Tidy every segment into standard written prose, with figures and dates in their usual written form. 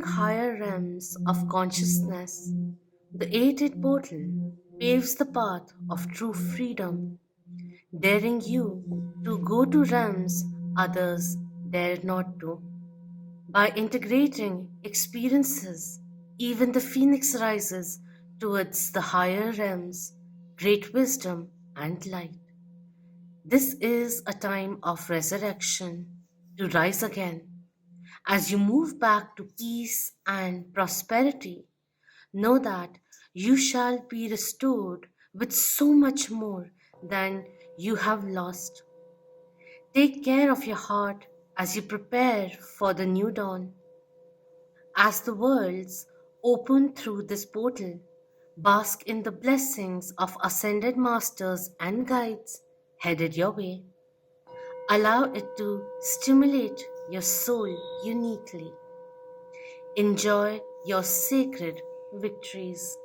higher realms of consciousness, the 8-8 portal paves the path of true freedom, daring you to go to realms others dare not to. By integrating experiences, even the phoenix rises towards the higher realms, great wisdom and light. This is a time of resurrection to rise again. As you move back to peace and prosperity, know that you shall be restored with so much more than you have lost. Take care of your heart as you prepare for the new dawn. As the worlds open through this portal, bask in the blessings of ascended masters and guides headed your way. Allow it to stimulate your soul uniquely. Enjoy your sacred victories.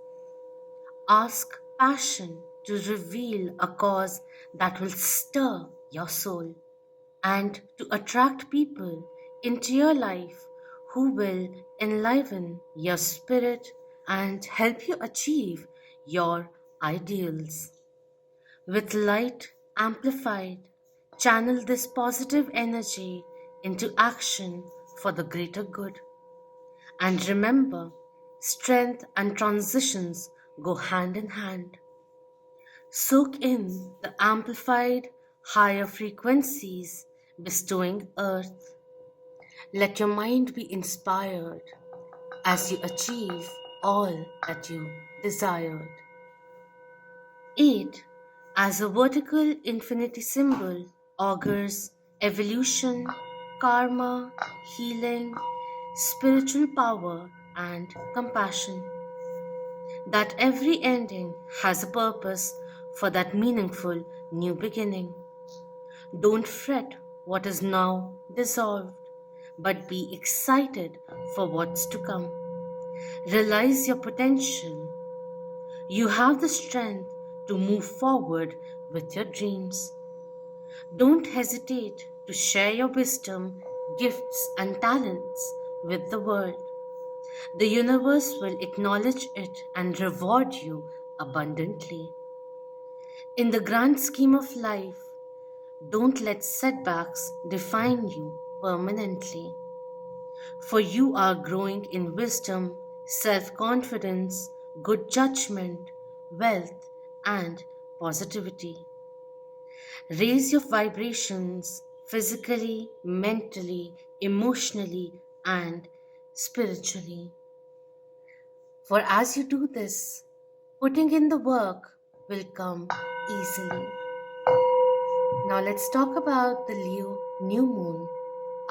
Ask passion to reveal a cause that will stir your soul and to attract people into your life who will enliven your spirit and help you achieve your ideals. With light amplified, channel this positive energy into action for the greater good. And remember, strength and transitions go hand in hand. Soak in the amplified higher frequencies bestowing earth. Let your mind be inspired as you achieve all that you desired. 8 as a vertical infinity symbol augurs evolution, karma, healing, spiritual power, and compassion. That every ending has a purpose for that meaningful new beginning. Don't fret what is now dissolved, but be excited for what's to come. Realize your potential. You have the strength to move forward with your dreams. Don't hesitate to share your wisdom, gifts, and talents with the world. The universe will acknowledge it and reward you abundantly. In the grand scheme of life, don't let setbacks define you permanently. For you are growing in wisdom, self confidence, good judgment, wealth, and positivity. Raise your vibrations physically, mentally, emotionally, and spiritually. For as you do this, putting in the work will come easily. Now let's talk about the Leo new moon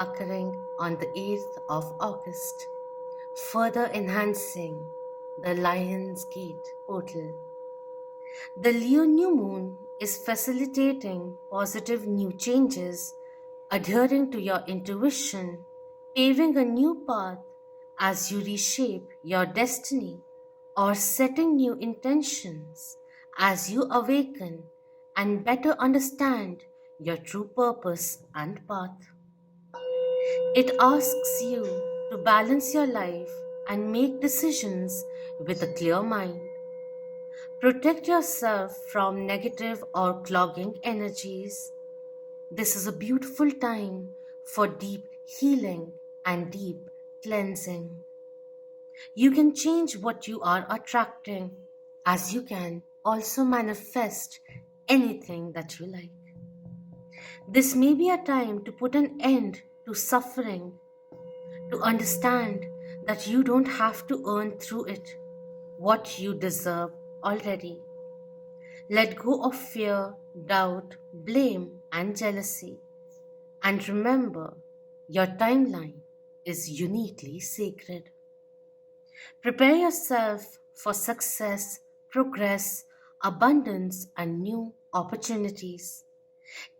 occurring on the 8th of August, further enhancing the Lion's Gate portal. The Leo new moon is facilitating positive new changes, adhering to your intuition, paving a new path as you reshape your destiny, or setting new intentions as you awaken and better understand your true purpose and path. It asks you to balance your life and make decisions with a clear mind. Protect yourself from negative or clogging energies. This is a beautiful time for deep healing and deep cleansing. You can change what you are attracting, as you can also manifest anything that you like. This may be a time to put an end to suffering, to understand that you don't have to earn through it what you deserve already. Let go of fear, doubt, blame, and jealousy. And remember, your timeline is uniquely sacred. Prepare yourself for success, progress, abundance, and new opportunities.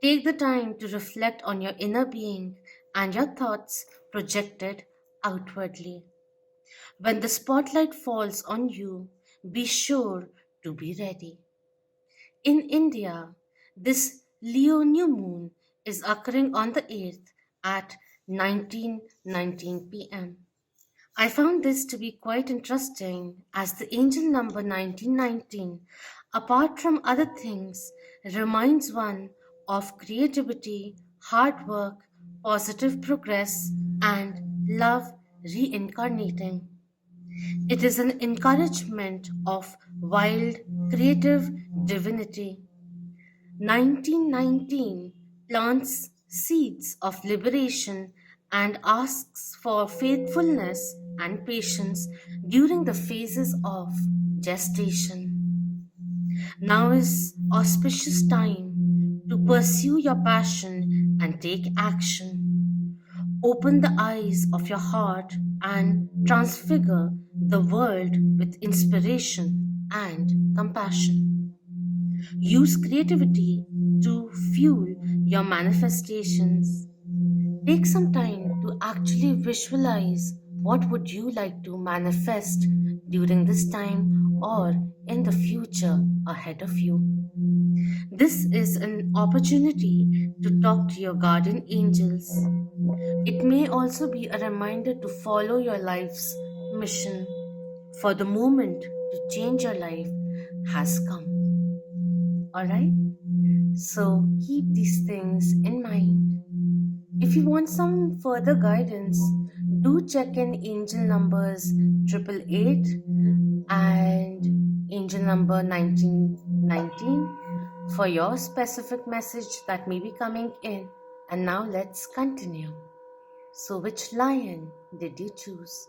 Take the time to reflect on your inner being and your thoughts projected outwardly. When the spotlight falls on you, be sure to be ready. In India, this Leo new moon is occurring on the 8th at 19:19 p.m. I found this to be quite interesting as the angel number 1919, apart from other things, reminds one of creativity, hard work, positive progress, and love reincarnating. It is an encouragement of wild, creative divinity. 1919 plants seeds of liberation and asks for faithfulness and patience during the phases of gestation. Now is auspicious time to pursue your passion and take action. Open the eyes of your heart and transfigure the world with inspiration and compassion. Use creativity to fuel your manifestations. Take some time to actually visualize what would you like to manifest during this time or in the future ahead of you. This is an opportunity to talk to your guardian angels. It may also be a reminder to follow your life's mission, for the moment to change your life has come. Alright? So keep these things in mind. If you want some further guidance, do check in angel numbers 888 and angel number 1919 for your specific message that may be coming in. And now let's continue. So, which lion did you choose?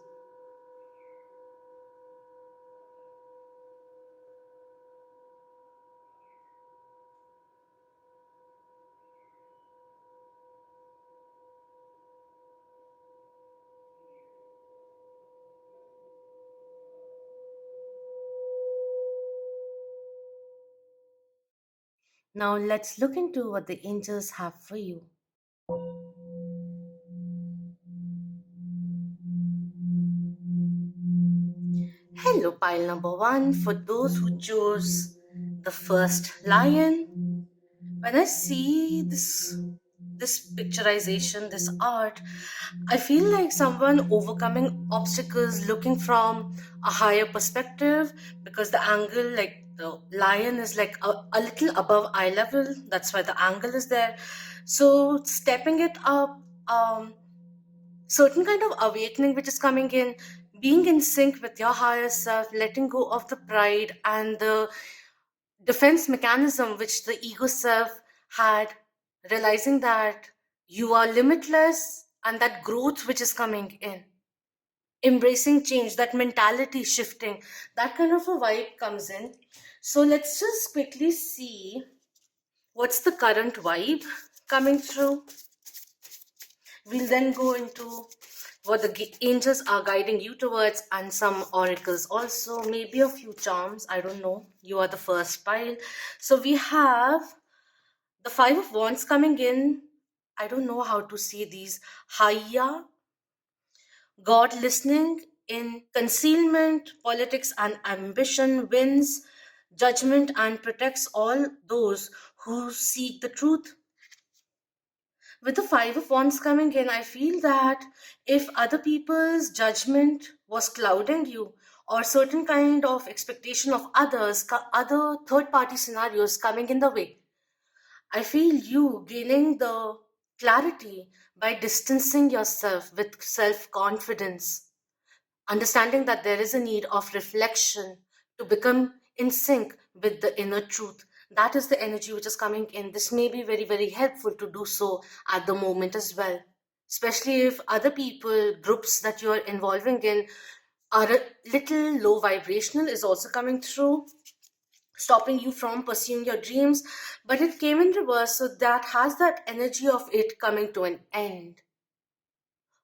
Now, let's look into what the angels have for you. Hello, pile number one. For those who chose the first lion, when I see this picturization, this art, I feel like someone overcoming obstacles, looking from a higher perspective, because the angle, like the lion, is like a little above eye level. That's why the angle is there. So stepping it up, certain kind of awakening which is coming in, being in sync with your higher self, letting go of the pride and the defense mechanism which the ego self had, realizing that you are limitless and that growth which is coming in, embracing change, that mentality shifting, that kind of a vibe comes in. So let's just quickly see what's the current vibe coming through. We'll then go into what the angels are guiding you towards and some oracles also, maybe a few charms. I don't know. You are the first pile. So we have the Five of Wands coming in. I don't know how to say these. Haya, God listening in concealment, politics and ambition wins, judgment and protects all those who seek the truth. With the Five of Wands coming in, I feel that if other people's judgment was clouding you, or certain kind of expectation of others, other third party scenarios coming in the way, I feel you gaining the clarity by distancing yourself with self confidence, understanding that there is a need of reflection to become in sync with the inner truth. That is the energy which is coming in. This may be very, very helpful to do so at the moment as well, especially if other people, groups that you are involving in are a little low vibrational, is also coming through, stopping you from pursuing your dreams. But it came in reverse, so that has that energy of it coming to an end,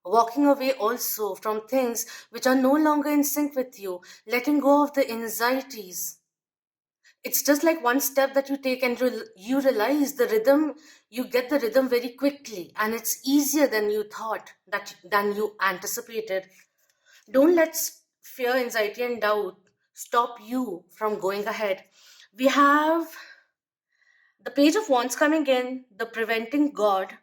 walking away also from things which are no longer in sync with you, letting go of the anxieties. It's just like one step that you take and you realize the rhythm, you get the rhythm very quickly and it's easier than you thought, that than you anticipated. Don't let fear, anxiety and doubt stop you from going ahead. We have the Page of Wands coming in, the preventing God,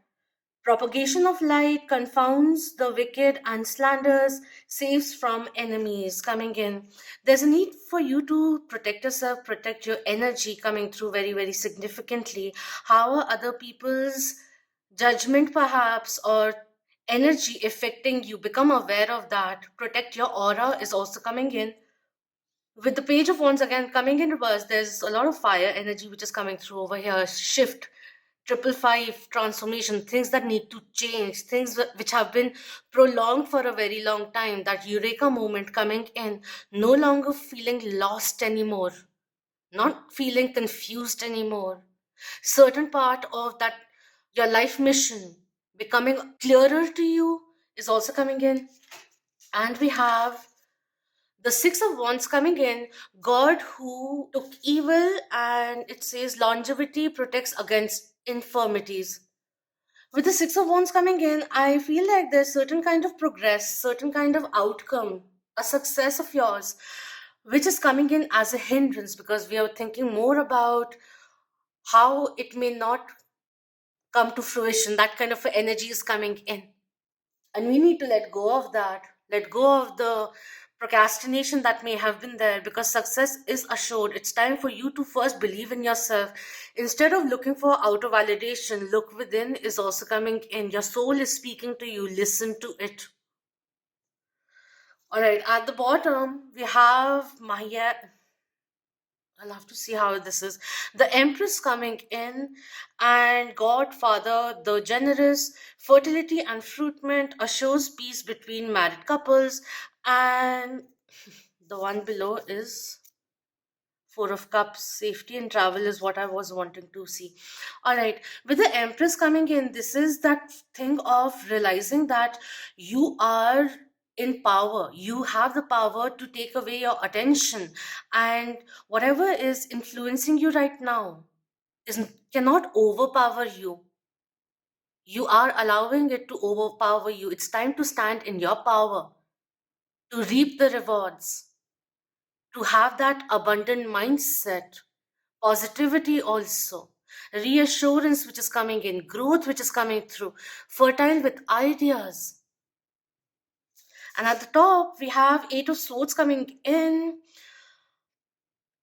Propagation of light confounds the wicked and slanders, saves from enemies coming in. There's a need for you to protect yourself, protect your energy coming through very, very significantly. How are other people's judgment, perhaps, or energy affecting you? Become aware of that. Protect your aura is also coming in. With the page of wands again coming in reverse, there's a lot of fire energy which is coming through over here. Shift, triple five, transformation, things that need to change, things which have been prolonged for a very long time. That eureka moment coming in, no longer feeling lost anymore, not feeling confused anymore. Certain part of that, your life mission becoming clearer to you is also coming in. And we have the Six of Wands coming in, God who took evil, and it says longevity protects against infirmities. With the Six of Wands coming in, I feel like there's certain kind of progress, certain kind of outcome, a success of yours, which is coming in as a hindrance because we are thinking more about how it may not come to fruition. That kind of energy is coming in. And we need to let go of that, let go of the procrastination that may have been there, because success is assured. It's time for you to first believe in yourself. Instead of looking for outer validation, look within is also coming in. Your soul is speaking to you, listen to it. All right, at the bottom we have Maya. I'll have to see how this is. The Empress coming in, and Godfather, the generous, fertility and fruitment assures peace between married couples. And the one below is Four of Cups, safety and travel is what I was wanting to see. All right, with the Empress coming in, this is that thing of realizing that you are in power. You have the power to take away your attention, and whatever is influencing you right now is cannot overpower you. You are allowing it to overpower you. It's time to stand in your power, to reap the rewards, to have that abundant mindset, positivity also, reassurance which is coming in, growth which is coming through, fertile with ideas. And at the top, we have Eight of Swords coming in,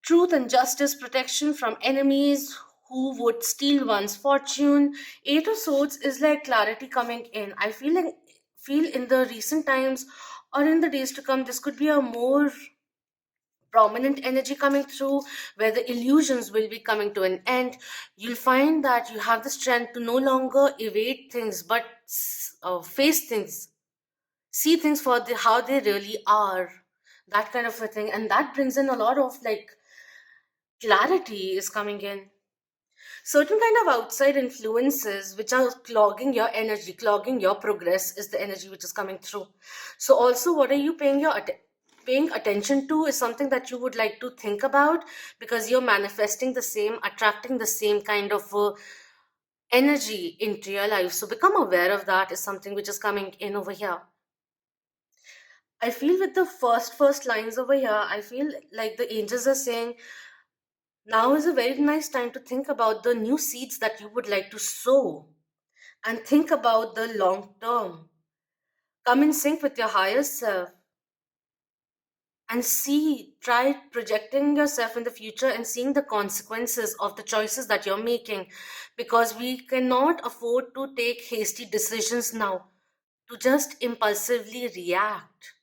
truth and justice, protection from enemies who would steal one's fortune. Eight of Swords is like clarity coming in. I feel in the recent times or in the days to come, this could be a more prominent energy coming through, where the illusions will be coming to an end. You'll find that you have the strength to no longer evade things, but face things, see things for how they really are. That kind of a thing, and that brings in a lot of like clarity is coming in. Certain kind of outside influences which are clogging your energy, clogging your progress, is the energy which is coming through. So also, what are you paying attention to is something that you would like to think about, because you're manifesting the same, attracting the same kind of energy into your life. So become aware of that is something which is coming in over here. I feel with the first lines over here, I feel like the angels are saying now is a very nice time to think about the new seeds that you would like to sow, and think about the long term. Come in sync with your higher self and see, try projecting yourself in the future and seeing the consequences of the choices that you're making, because we cannot afford to take hasty decisions now, to just impulsively react.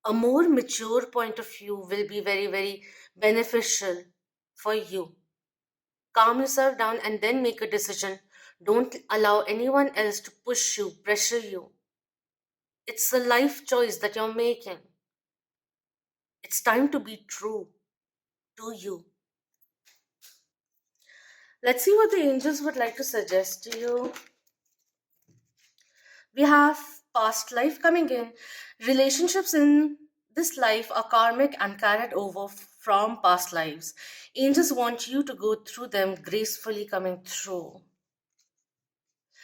A more mature point of view will be very, very beneficial for you. Calm yourself down and then make a decision. Don't allow anyone else to push you, pressure you. It's a life choice that you're making. It's time to be true to you. Let's see what the angels would like to suggest to you. We have past life coming in. Relationships in this life are karmic and carried over from past lives. Angels want you to go through them gracefully coming through.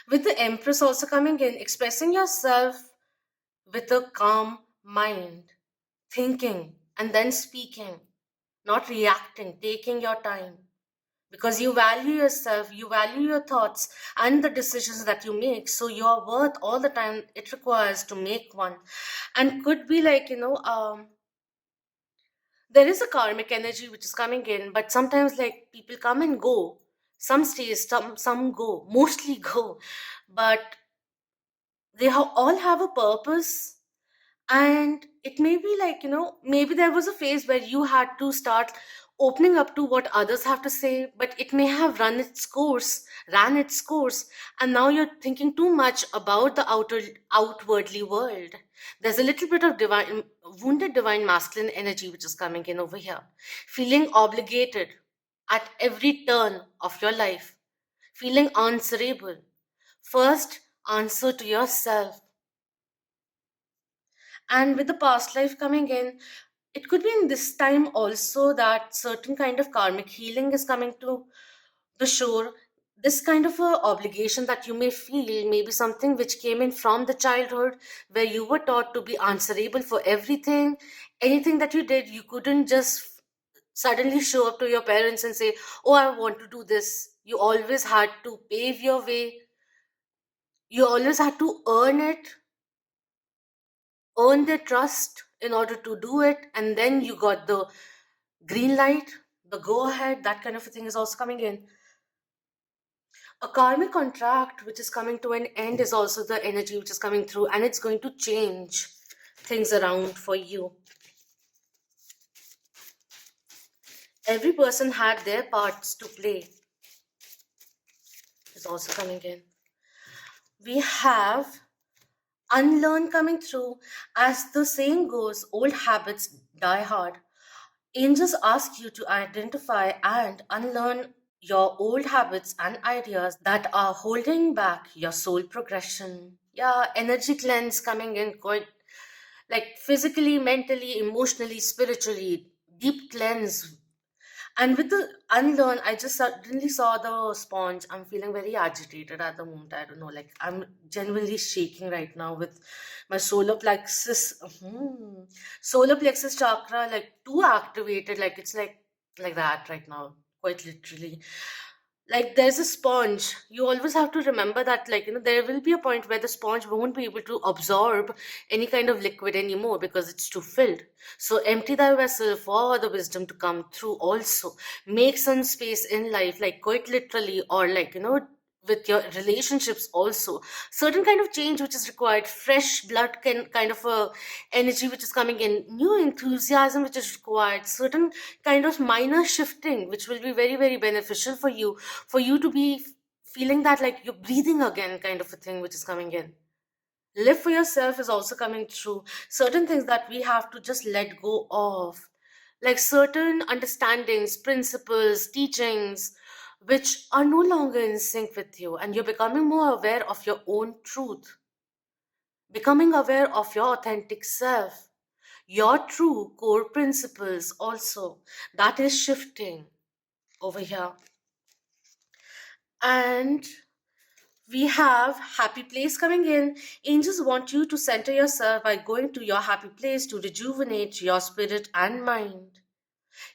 With the Empress also coming in, expressing yourself with a calm mind, thinking and then speaking, not reacting, taking your time. because you value yourself, you value your thoughts and the decisions that you make. So you're worth all the time it requires to make one. And could be like, there is a karmic energy which is coming in, but sometimes like people come and go. Some stays, some go, mostly go, but all have a purpose. And it may be like, maybe there was a phase where you had to start opening up to what others have to say, but it may have ran its course, and now you're thinking too much about the outwardly world. There's a little bit of divine wounded divine masculine energy which is coming in over here, feeling obligated at every turn of your life, feeling answerable. First, answer to yourself. And with the past life coming in, it could be in this time also that certain kind of karmic healing is coming to the shore. This kind of a obligation that you may feel, maybe something which came in from the childhood, where you were taught to be answerable for everything. Anything that you did, you couldn't just suddenly show up to your parents and say, oh, I want to do this. You always had to pave your way, you always had to earn their trust in order to do it, and then you got the green light, the go ahead. That kind of a thing is also coming in. A karmic contract which is coming to an end is also the energy which is coming through, and it's going to change things around for you. Every person had their parts to play, is also coming in. We have unlearn coming through. As the saying goes, old habits die hard. Angels ask you to identify and unlearn your old habits and ideas that are holding back your soul progression. Yeah, energy cleanse coming in quite like physically, mentally, emotionally, spiritually, deep cleanse. And with the unlearn, I just suddenly saw the sponge. I'm feeling very agitated at the moment. I don't know, like I'm genuinely shaking right now with my solar plexus. Solar plexus chakra, like too activated. Like it's like that right now, quite literally. Like there's a sponge. You always have to remember that, like, there will be a point where the sponge won't be able to absorb any kind of liquid anymore because it's too filled. So empty thy vessel for the wisdom to come through also. Make some space in life, like quite literally, or like, with your relationships also. Certain kind of change which is required, fresh blood can kind of a energy which is coming in, new enthusiasm which is required, certain kind of minor shifting which will be very, very beneficial for you to be feeling that like you're breathing again, kind of a thing which is coming in. Live for yourself is also coming through. Certain things that we have to just let go of, like certain understandings, principles, teachings, which are no longer in sync with you, and you're becoming more aware of your own truth, becoming aware of your authentic self, your true core principles also. That is shifting over here. And we have happy place coming in. Angels want you to center yourself by going to your happy place to rejuvenate your spirit and mind.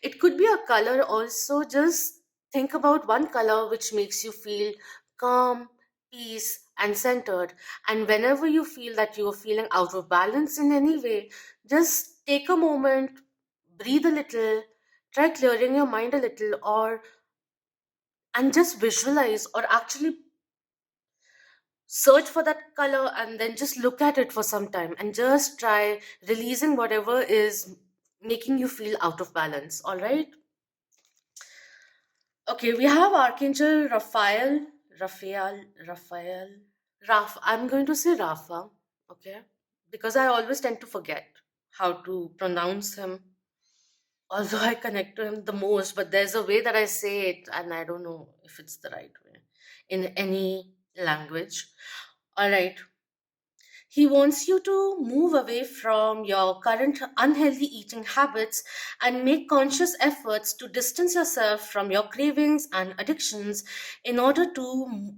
It could be a color also. Just think about one color which makes you feel calm, peace, and centered. And whenever you feel that you are feeling out of balance in any way, just take a moment, breathe a little, try clearing your mind a little, or and just visualize, or actually search for that color and then just look at it for some time and just try releasing whatever is making you feel out of balance. All right. Okay, we have Archangel Raphael. I'm going to say Rafa, okay, because I always tend to forget how to pronounce him. Although I connect to him the most, but there's a way that I say it, and I don't know if it's the right way in any language. All right. He wants you to move away from your current unhealthy eating habits and make conscious efforts to distance yourself from your cravings and addictions in order to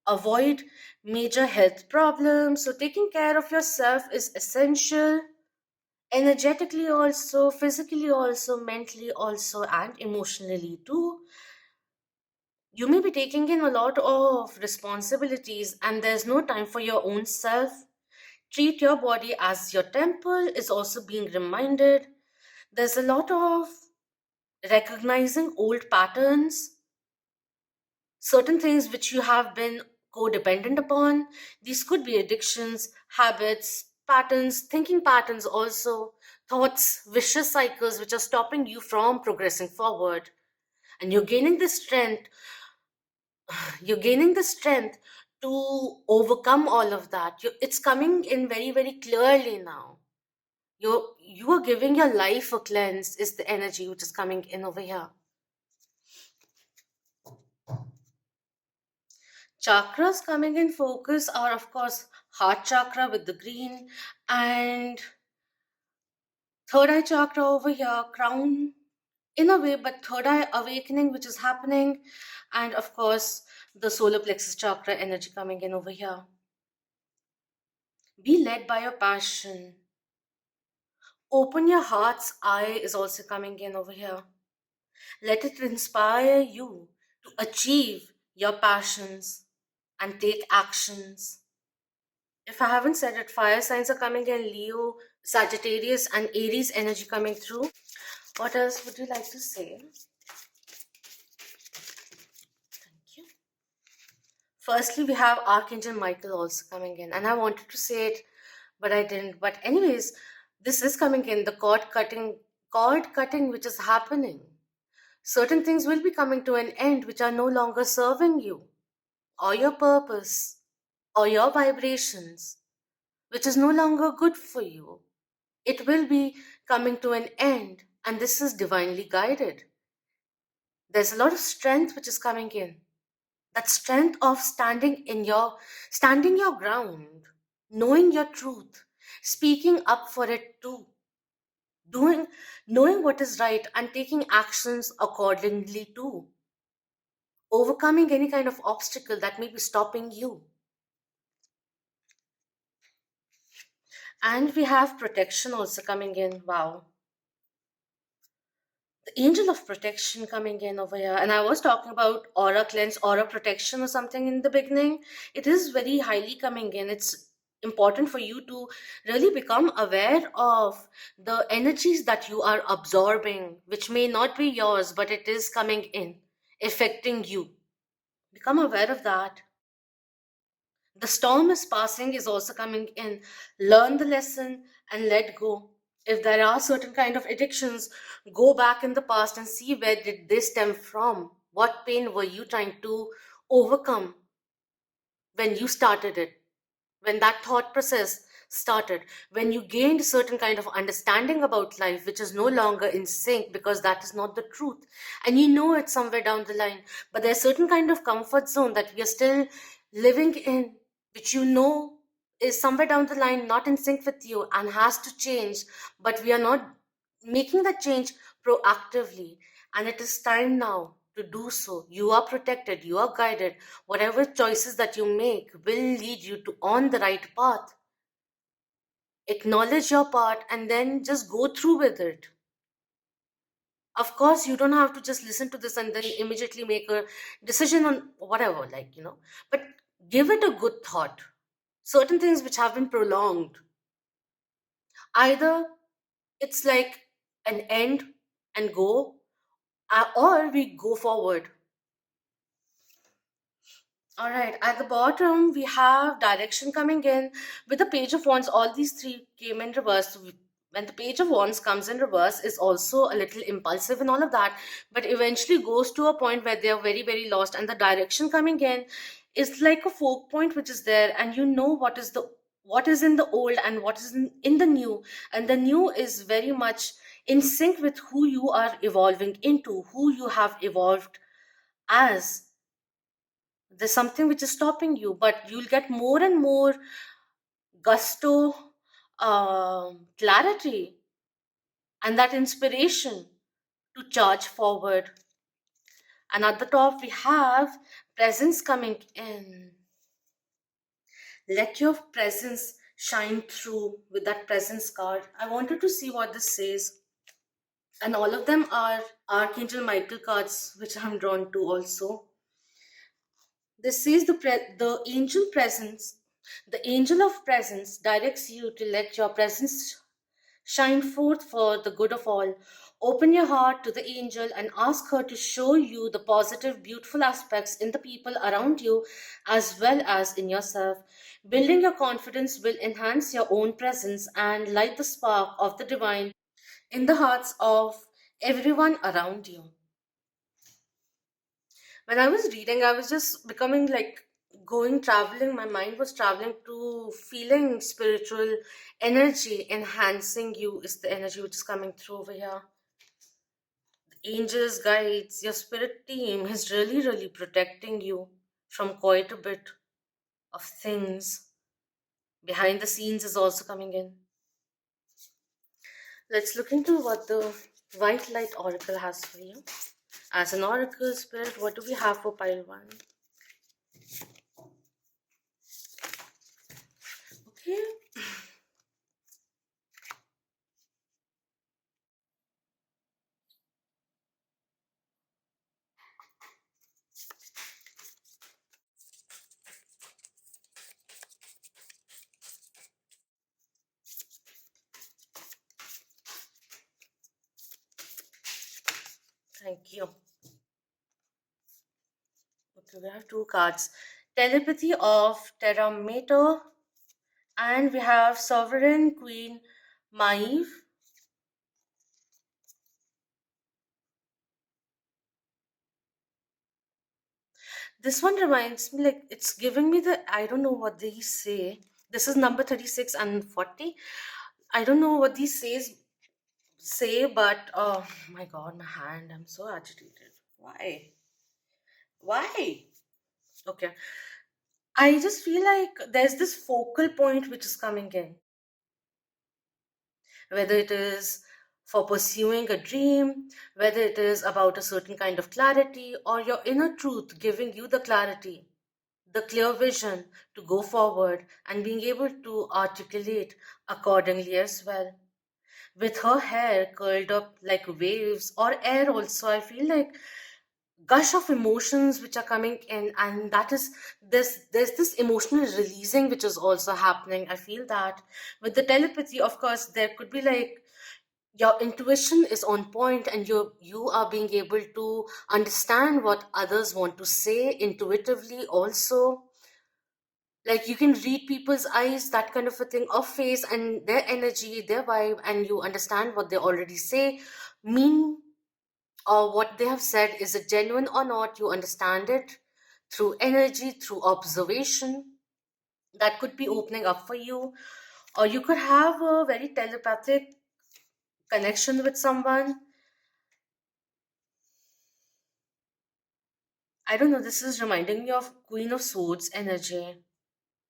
avoid major health problems. So, taking care of yourself is essential, energetically, also, physically, also, mentally, also, and emotionally, too. You may be taking in a lot of responsibilities and there's no time for your own self. Treat your body as your temple is also being reminded. There's a lot of recognizing old patterns, certain things which you have been codependent upon. These could be addictions, habits, patterns, thinking patterns, also thoughts, vicious cycles which are stopping you from progressing forward. And you're gaining the strength to overcome all of that. It's coming in very, very clearly now. You are giving your life a cleanse, is the energy which is coming in over here. Chakras coming in focus are, of course, heart chakra with the green, and third eye chakra over here, crown in a way, but third eye awakening, which is happening, and of course, the solar plexus chakra energy coming in over here. Be led by your passion. Open your heart's eye is also coming in over here. Let it inspire you to achieve your passions and take actions. If I haven't said it, fire signs are coming in: Leo, Sagittarius, and Aries energy coming through. What else would you like to say? Thank you. Firstly, we have Archangel Michael also coming in, and I wanted to say it, but I didn't. But anyways, this is coming in, the cord cutting which is happening. Certain things will be coming to an end which are no longer serving you or your purpose or your vibrations, which is no longer good for you. It will be coming to an end, and this is divinely guided. There's a lot of strength which is coming in. That strength of standing your ground, knowing your truth, speaking up for it too, doing knowing what is right and taking actions accordingly too, overcoming any kind of obstacle that may be stopping you. And we have protection also coming in. Wow. The angel of protection coming in over here. And I was talking about aura cleanse, aura protection, or something in the beginning. It is very highly coming in. It's important for you to really become aware of the energies that you are absorbing, which may not be yours, but it is coming in, affecting you. Become aware of that. The storm is passing is also coming in. Learn the lesson and let go. If there are certain kind of addictions, go back in the past and see where did this stem from. What pain were you trying to overcome when you started it? When that thought process started, when you gained certain kind of understanding about life which is no longer in sync because that is not the truth, and you know it somewhere down the line, but there's certain kind of comfort zone that we are still living in, which you know is somewhere down the line not in sync with you and has to change, but we are not making that change proactively. And it is time now to do so. You are protected, you are guided. Whatever choices that you make will lead you to on the right path. Acknowledge your part and then just go through with it. Of course, you don't have to just listen to this and then immediately make a decision on whatever, but give it a good thought. Certain things which have been prolonged, either it's like an end and go, or we go forward. All right, at the bottom we have direction coming in with the page of wands. All these three came in reverse. So when the page of wands comes in reverse, is also a little impulsive and all of that, but eventually goes to a point where they are very, very lost. And the direction coming in is like a focal point which is there, and you know what is in the old and what is in the new, and the new is very much in sync with who you are evolving into, who you have evolved as. There's something which is stopping you, but you'll get more and more gusto, clarity, and that inspiration to charge forward. And at the top we have presence coming in. Let your presence shine through with that presence card. I wanted to see what this says, and all of them are Archangel Michael cards which I'm drawn to also. This says the angel of presence directs you to let your presence shine forth for the good of all. Open your heart to the angel and ask her to show you the positive, beautiful aspects in the people around you as well as in yourself. Building your confidence will enhance your own presence and light the spark of the divine in the hearts of everyone around you. When I was reading, I was just becoming like going traveling. My mind was traveling to feeling spiritual energy enhancing you is the energy which is coming through over here. Angels, guides, your spirit team is really, really protecting you from quite a bit of things. Behind the scenes is also coming in. Let's look into what the White Light Oracle has for you. As an Oracle Spirit, what do we have for pile one? Okay. Thank you. Okay, we have two cards. Telepathy of Terra Mater, and we have Sovereign Queen Maeve. This one reminds me, like, it's giving me the, I don't know what these say. This is number 36 and 40. I don't know what these say, but oh my god, my hand, I'm so agitated. Why? Why? Okay. I just feel like there's this focal point which is coming in, whether it is for pursuing a dream, whether it is about a certain kind of clarity, or your inner truth giving you the clarity, the clear vision to go forward and being able to articulate accordingly as well. With her hair curled up like waves or air, also, I feel like gush of emotions which are coming in, and that is there's this emotional releasing which is also happening. I feel that with the telepathy, of course, there could be like your intuition is on point and you are being able to understand what others want to say intuitively also, like you can read people's eyes, that kind of a thing, of face and their energy, their vibe, and you understand what they already say mean, or what they have said, is it genuine or not. You understand it through energy, through observation. That could be opening up for you, or you could have a very telepathic connection with someone. I don't know, this is reminding me of Queen of Swords energy.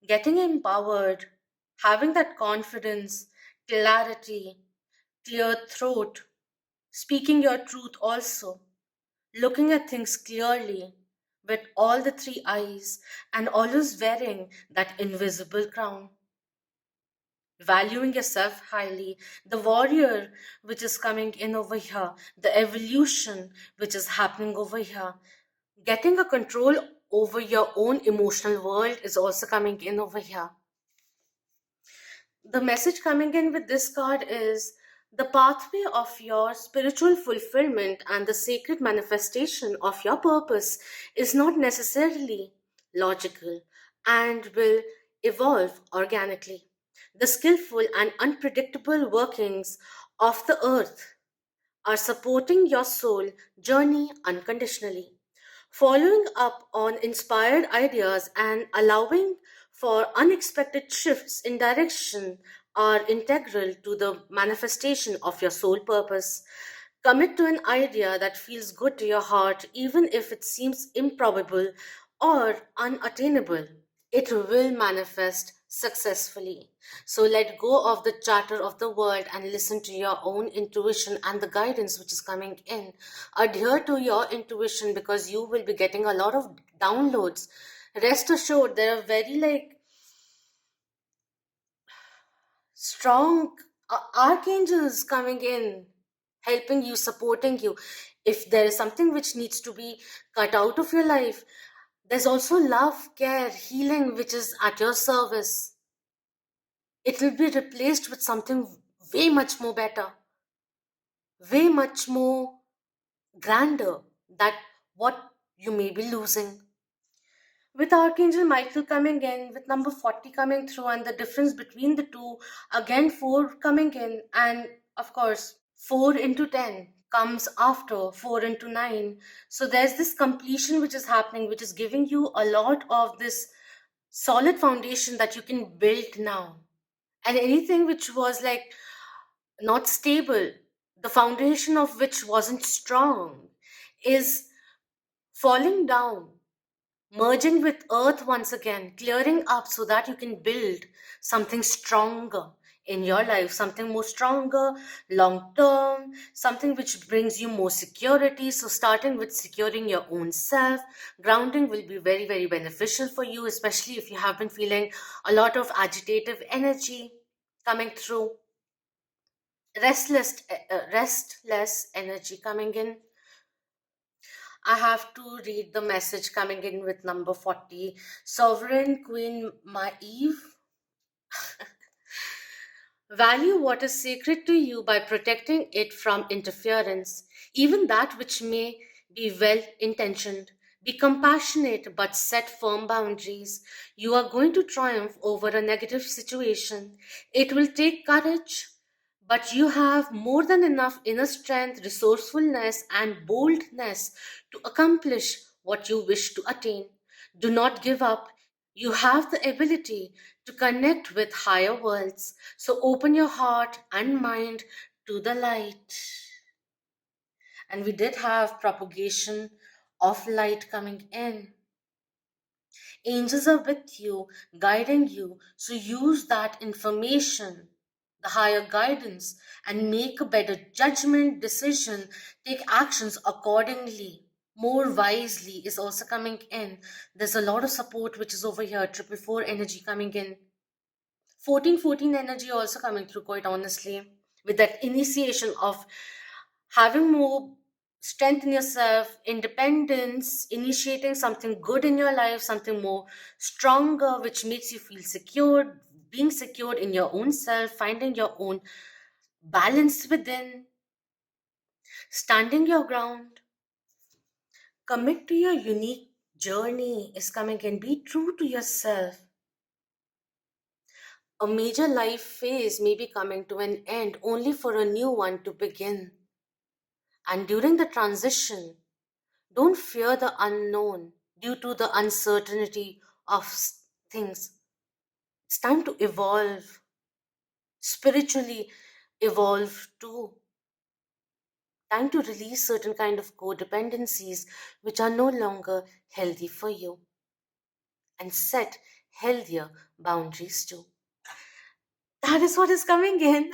Getting empowered, having that confidence, clarity, clear throat, speaking your truth also, looking at things clearly with all the three eyes, and always wearing that invisible crown. Valuing yourself highly, the warrior which is coming in over here, the evolution which is happening over here, getting a control over your own emotional world is also coming in over here. The message coming in with this card is the pathway of your spiritual fulfillment and the sacred manifestation of your purpose is not necessarily logical and will evolve organically. The skillful and unpredictable workings of the earth are supporting your soul journey unconditionally. Following up on inspired ideas and allowing for unexpected shifts in direction are integral to the manifestation of your soul purpose. Commit to an idea that feels good to your heart, even if it seems improbable or unattainable. It will manifest successfully. So let go of the chatter of the world and listen to your own intuition and the guidance which is coming in. Adhere to your intuition because you will be getting a lot of downloads. Rest assured, there are very like strong archangels coming in, helping you, supporting you. If there is something which needs to be cut out of your life, There's also love, care, healing, which is at your service. It will be replaced with something way much more better, way much more grander that what you may be losing. With Archangel Michael coming in, with number 40 coming through, and the difference between the two, again 4 coming in, and of course, 4 into 10 comes after 4 into 9. So there's this completion which is happening, which is giving you a lot of this solid foundation that you can build now. And anything which was like not stable, the foundation of which wasn't strong, is falling down, merging with earth once again, clearing up so that you can build something stronger in your life, something more stronger, long term, something which brings you more security. So, starting with securing your own self, grounding will be very, very beneficial for you, especially if you have been feeling a lot of agitative energy coming through, restless energy coming in. I have to read the message coming in with number 40. Sovereign Queen Maeve, value what is sacred to you by protecting it from interference, even that which may be well intentioned. Be compassionate but set firm boundaries. You are going to triumph over a negative situation. It will take courage, but you have more than enough inner strength, resourcefulness, and boldness to accomplish what you wish to attain. Do not give up. You have the ability to connect with higher worlds. So open your heart and mind to the light. And we did have propagation of light coming in. Angels are with you, guiding you. So use that information, the higher guidance, and make a better judgment, decision, take actions accordingly. More wisely is also coming in. There's a lot of support which is over here. 444 energy coming in. 1414 energy also coming through, quite honestly, with that initiation of having more strength in yourself, independence, initiating something good in your life, something more stronger, which makes you feel secured, being secured in your own self, finding your own balance within, standing your ground. Commit to your unique journey is coming in. Be true to yourself. A major life phase may be coming to an end only for a new one to begin. And during the transition, don't fear the unknown due to the uncertainty of things. It's time to evolve, spiritually evolve too. Time to release certain kind of codependencies which are no longer healthy for you and set healthier boundaries too. That is what is coming in.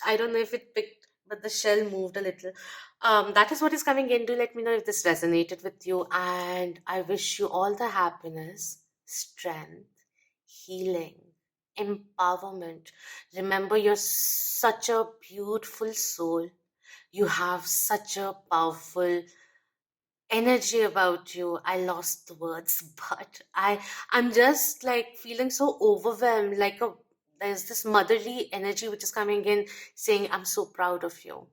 I don't know if it picked, but the shell moved a little. That is what is coming in. Do let me know if this resonated with you, and I wish you all the happiness, strength, healing, empowerment. Remember, you're such a beautiful soul. You have such a powerful energy about you. I lost the words, but I'm just like feeling so overwhelmed, like a there's this motherly energy which is coming in saying, I'm so proud of you.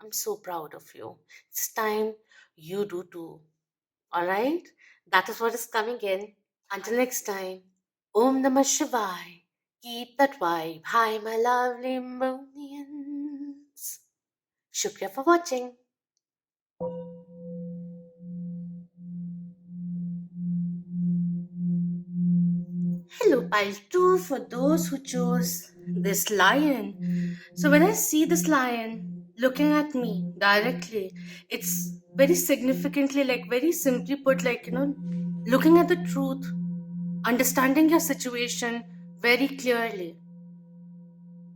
I'm so proud of you. It's time you do too. All right? That is what is coming in. Until next time, Om Namah Shivaya. Keep that vibe high, my lovely Monians. Shukriya for watching. Hello, pile 2 for those who chose this lion. So, when I see this lion looking at me directly, it's very significantly, like very simply put, like, looking at the truth, understanding your situation very clearly,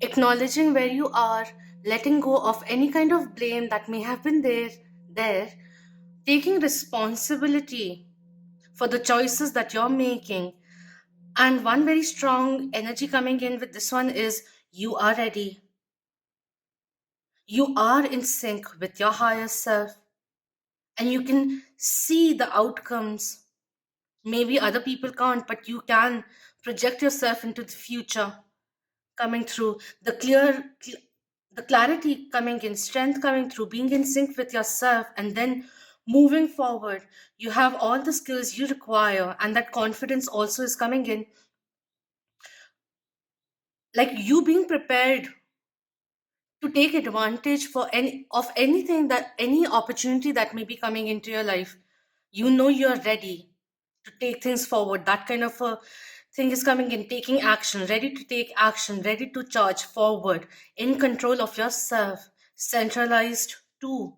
acknowledging where you are, letting go of any kind of blame that may have been there, taking responsibility for the choices that you're making. And one very strong energy coming in with this one is you are ready. You are in sync with your higher self. and you can see the outcomes. Maybe other people can't, but you can project yourself into the future coming through, the clarity coming in, strength coming through, being in sync with yourself, and then moving forward. You have all the skills you require, and that confidence also is coming in, like you being prepared to take advantage for anything, that any opportunity that may be coming into your life. You know you're ready to take things forward. That kind of a thing is coming in, taking action, ready to take action, ready to charge forward, in control of yourself, centralized too.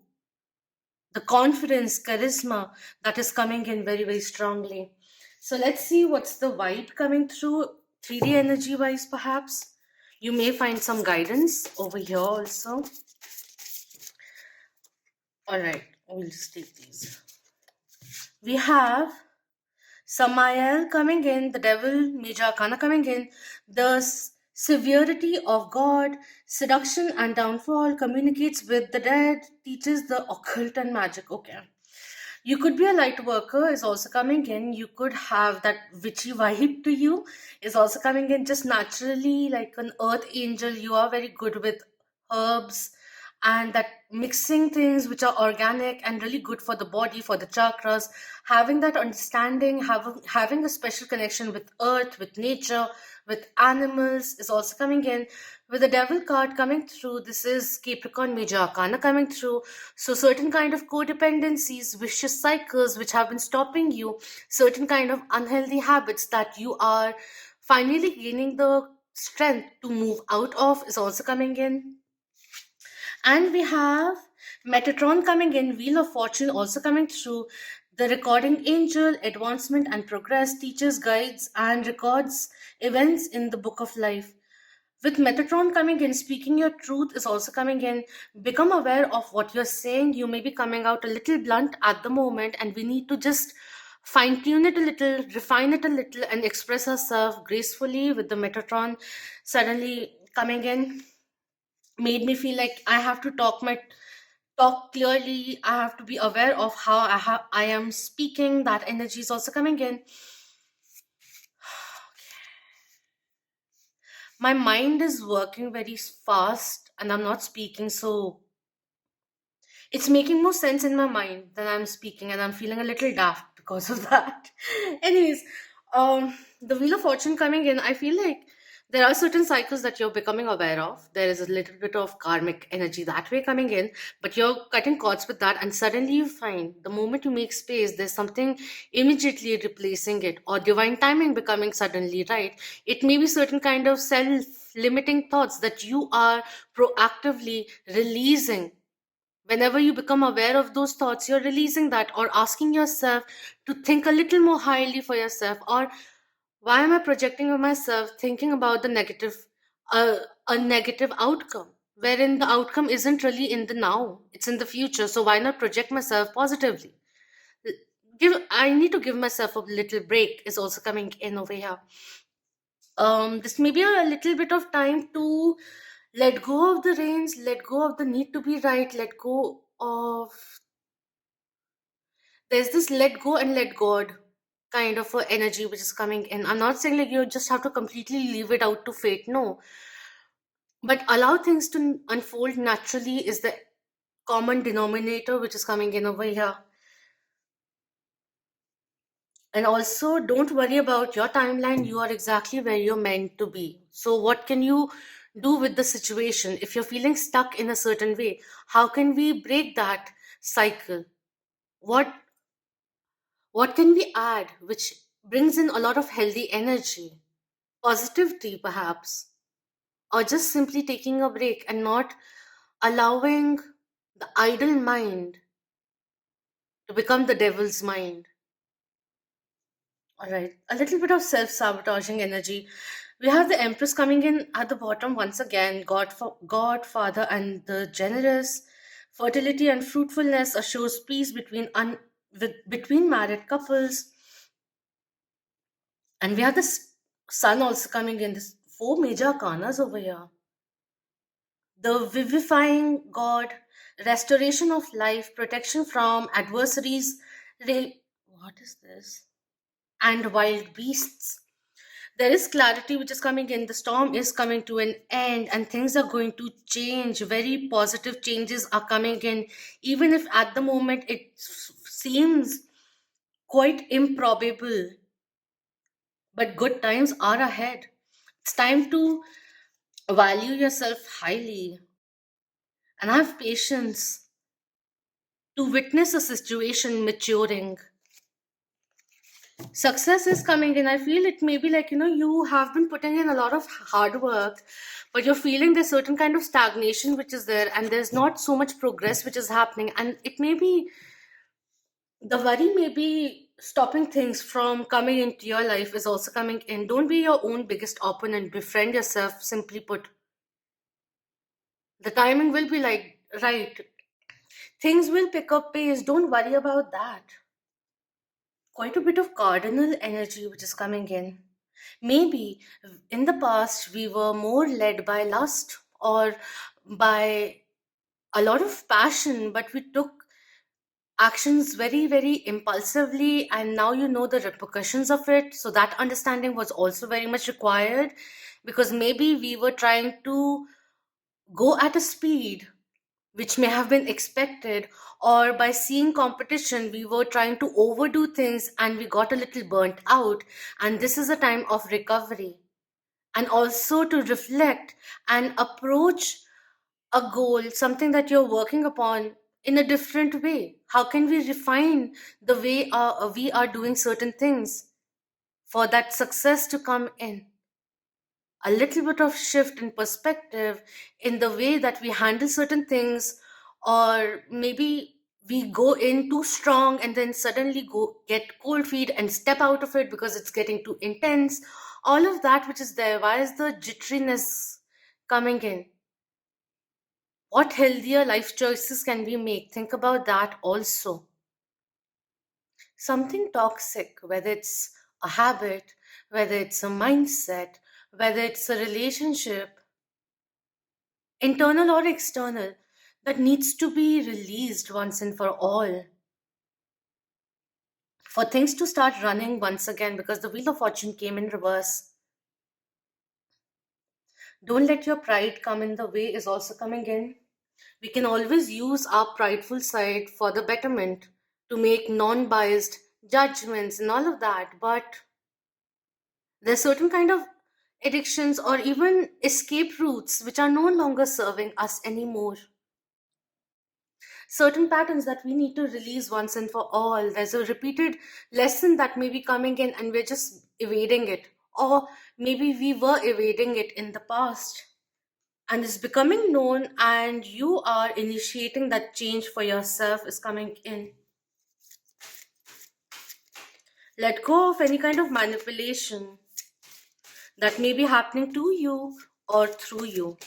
The confidence, charisma that is coming in very, very strongly. So let's see what's the vibe coming through 3D energy wise, perhaps. You may find some guidance over here also. All right, we'll just take these. We have Samael coming in, the devil, Major Arcana coming in, the severity of God, seduction and downfall, communicates with the dead, teaches the occult and magic. Okay. You could be a light worker, is also coming in. You could have that witchy vibe to you, is also coming in. Just naturally, like an earth angel, you are very good with herbs and that mixing things which are organic and really good for the body, for the chakras. Having that understanding, having a special connection with earth, with nature, with animals is also coming in. With the devil card coming through, this is Capricorn Major Arcana coming through. So certain kind of codependencies, vicious cycles which have been stopping you, certain kind of unhealthy habits that you are finally gaining the strength to move out of is also coming in. And we have Metatron coming in, Wheel of Fortune also coming through. The recording angel, advancement and progress, teaches, guides, and records events in the book of life. With Metatron coming in, speaking your truth is also coming in. Become aware of what you're saying. You may be coming out a little blunt at the moment, and we need to just fine tune it a little, refine it a little, and express ourselves gracefully. With the Metatron suddenly coming in, made me feel like I have to talk clearly. I have to be aware of how I am speaking. That energy is also coming in. My mind is working very fast, and I'm not speaking, so it's making more sense in my mind than I'm speaking, and I'm feeling a little daft because of that. Anyways, the Wheel of Fortune coming in, I feel like there are certain cycles that you're becoming aware of. There is a little bit of karmic energy that way coming in, but you're cutting cords with that, and suddenly you find the moment you make space, there's something immediately replacing it, or divine timing becoming suddenly right. It may be certain kind of self limiting thoughts that you are proactively releasing. Whenever you become aware of those thoughts, you're releasing that, or asking yourself to think a little more highly for yourself. Or why am I projecting on myself thinking about the negative, a negative outcome, wherein the outcome isn't really in the now, it's in the future. So why not project myself positively? I need to give myself a little break is also coming in over here. This may be a little bit of time to let go of the reins, let go of the need to be right, let go of, there's this let go and let God kind of a energy which is coming in. I'm not saying like you just have to completely leave it out to fate, no, but allow things to unfold naturally is the common denominator which is coming in over here. And also, don't worry about your timeline. You are exactly where you're meant to be. So, what can you do with the situation? If you're feeling stuck in a certain way, how can we break that cycle? What what can we add which brings in a lot of healthy energy, positivity perhaps, or just simply taking a break and not allowing the idle mind to become the devil's mind? All right, a little bit of self sabotaging energy. We have the Empress coming in at the bottom once again. God, Father, and the generous fertility and fruitfulness assures peace between married couples. And we have the Sun also coming in. This four major arcanas over here. The vivifying God, restoration of life, protection from adversaries, what is this? And wild beasts. There is clarity which is coming in. The storm is coming to an end and things are going to change. Very positive changes are coming in, even if at the moment it seems quite improbable. But good times are ahead. It's time to value yourself highly and have patience to witness a situation maturing. Success is coming in. I feel it may be like, you have been putting in a lot of hard work, but you're feeling there's certain kind of stagnation which is there, and there's not so much progress which is happening. And it may be the worry may be stopping things from coming into your life is also coming in. Don't be your own biggest opponent. Befriend yourself, simply put. The timing will be like right. Things will pick up pace. Don't worry about that. Quite a bit of cardinal energy which is coming in. Maybe in the past we were more led by lust or by a lot of passion, but we took actions very, very impulsively, and now you know the repercussions of it. So that understanding was also very much required, because maybe we were trying to go at a speed which may have been expected, or by seeing competition we were trying to overdo things and we got a little burnt out. And this is a time of recovery, and also to reflect and approach a goal, something that you're working upon, in a different way. How can we refine the way we are doing certain things for that success to come in? A little bit of shift in perspective in the way that we handle certain things, or maybe we go in too strong and then suddenly go get cold feet and step out of it because it's getting too intense. All of that which is there, why is the jitteriness coming in? What healthier life choices can we make? Think about that also. Something toxic, whether it's a habit, whether it's a mindset, whether it's a relationship, internal or external, that needs to be released once and for all. For things to start running once again, because the Wheel of Fortune came in reverse. Don't let your pride come in the way, is also coming in. We can always use our prideful side for the betterment, to make non biased judgments and all of that. But there's certain kind of addictions or even escape routes which are no longer serving us anymore. Certain patterns that we need to release once and for all. There's a repeated lesson that may be coming in and we're just evading it. Or maybe we were evading it in the past and it's becoming known, and you are initiating that change for yourself is coming in. Let go of any kind of manipulation that may be happening to you or through you.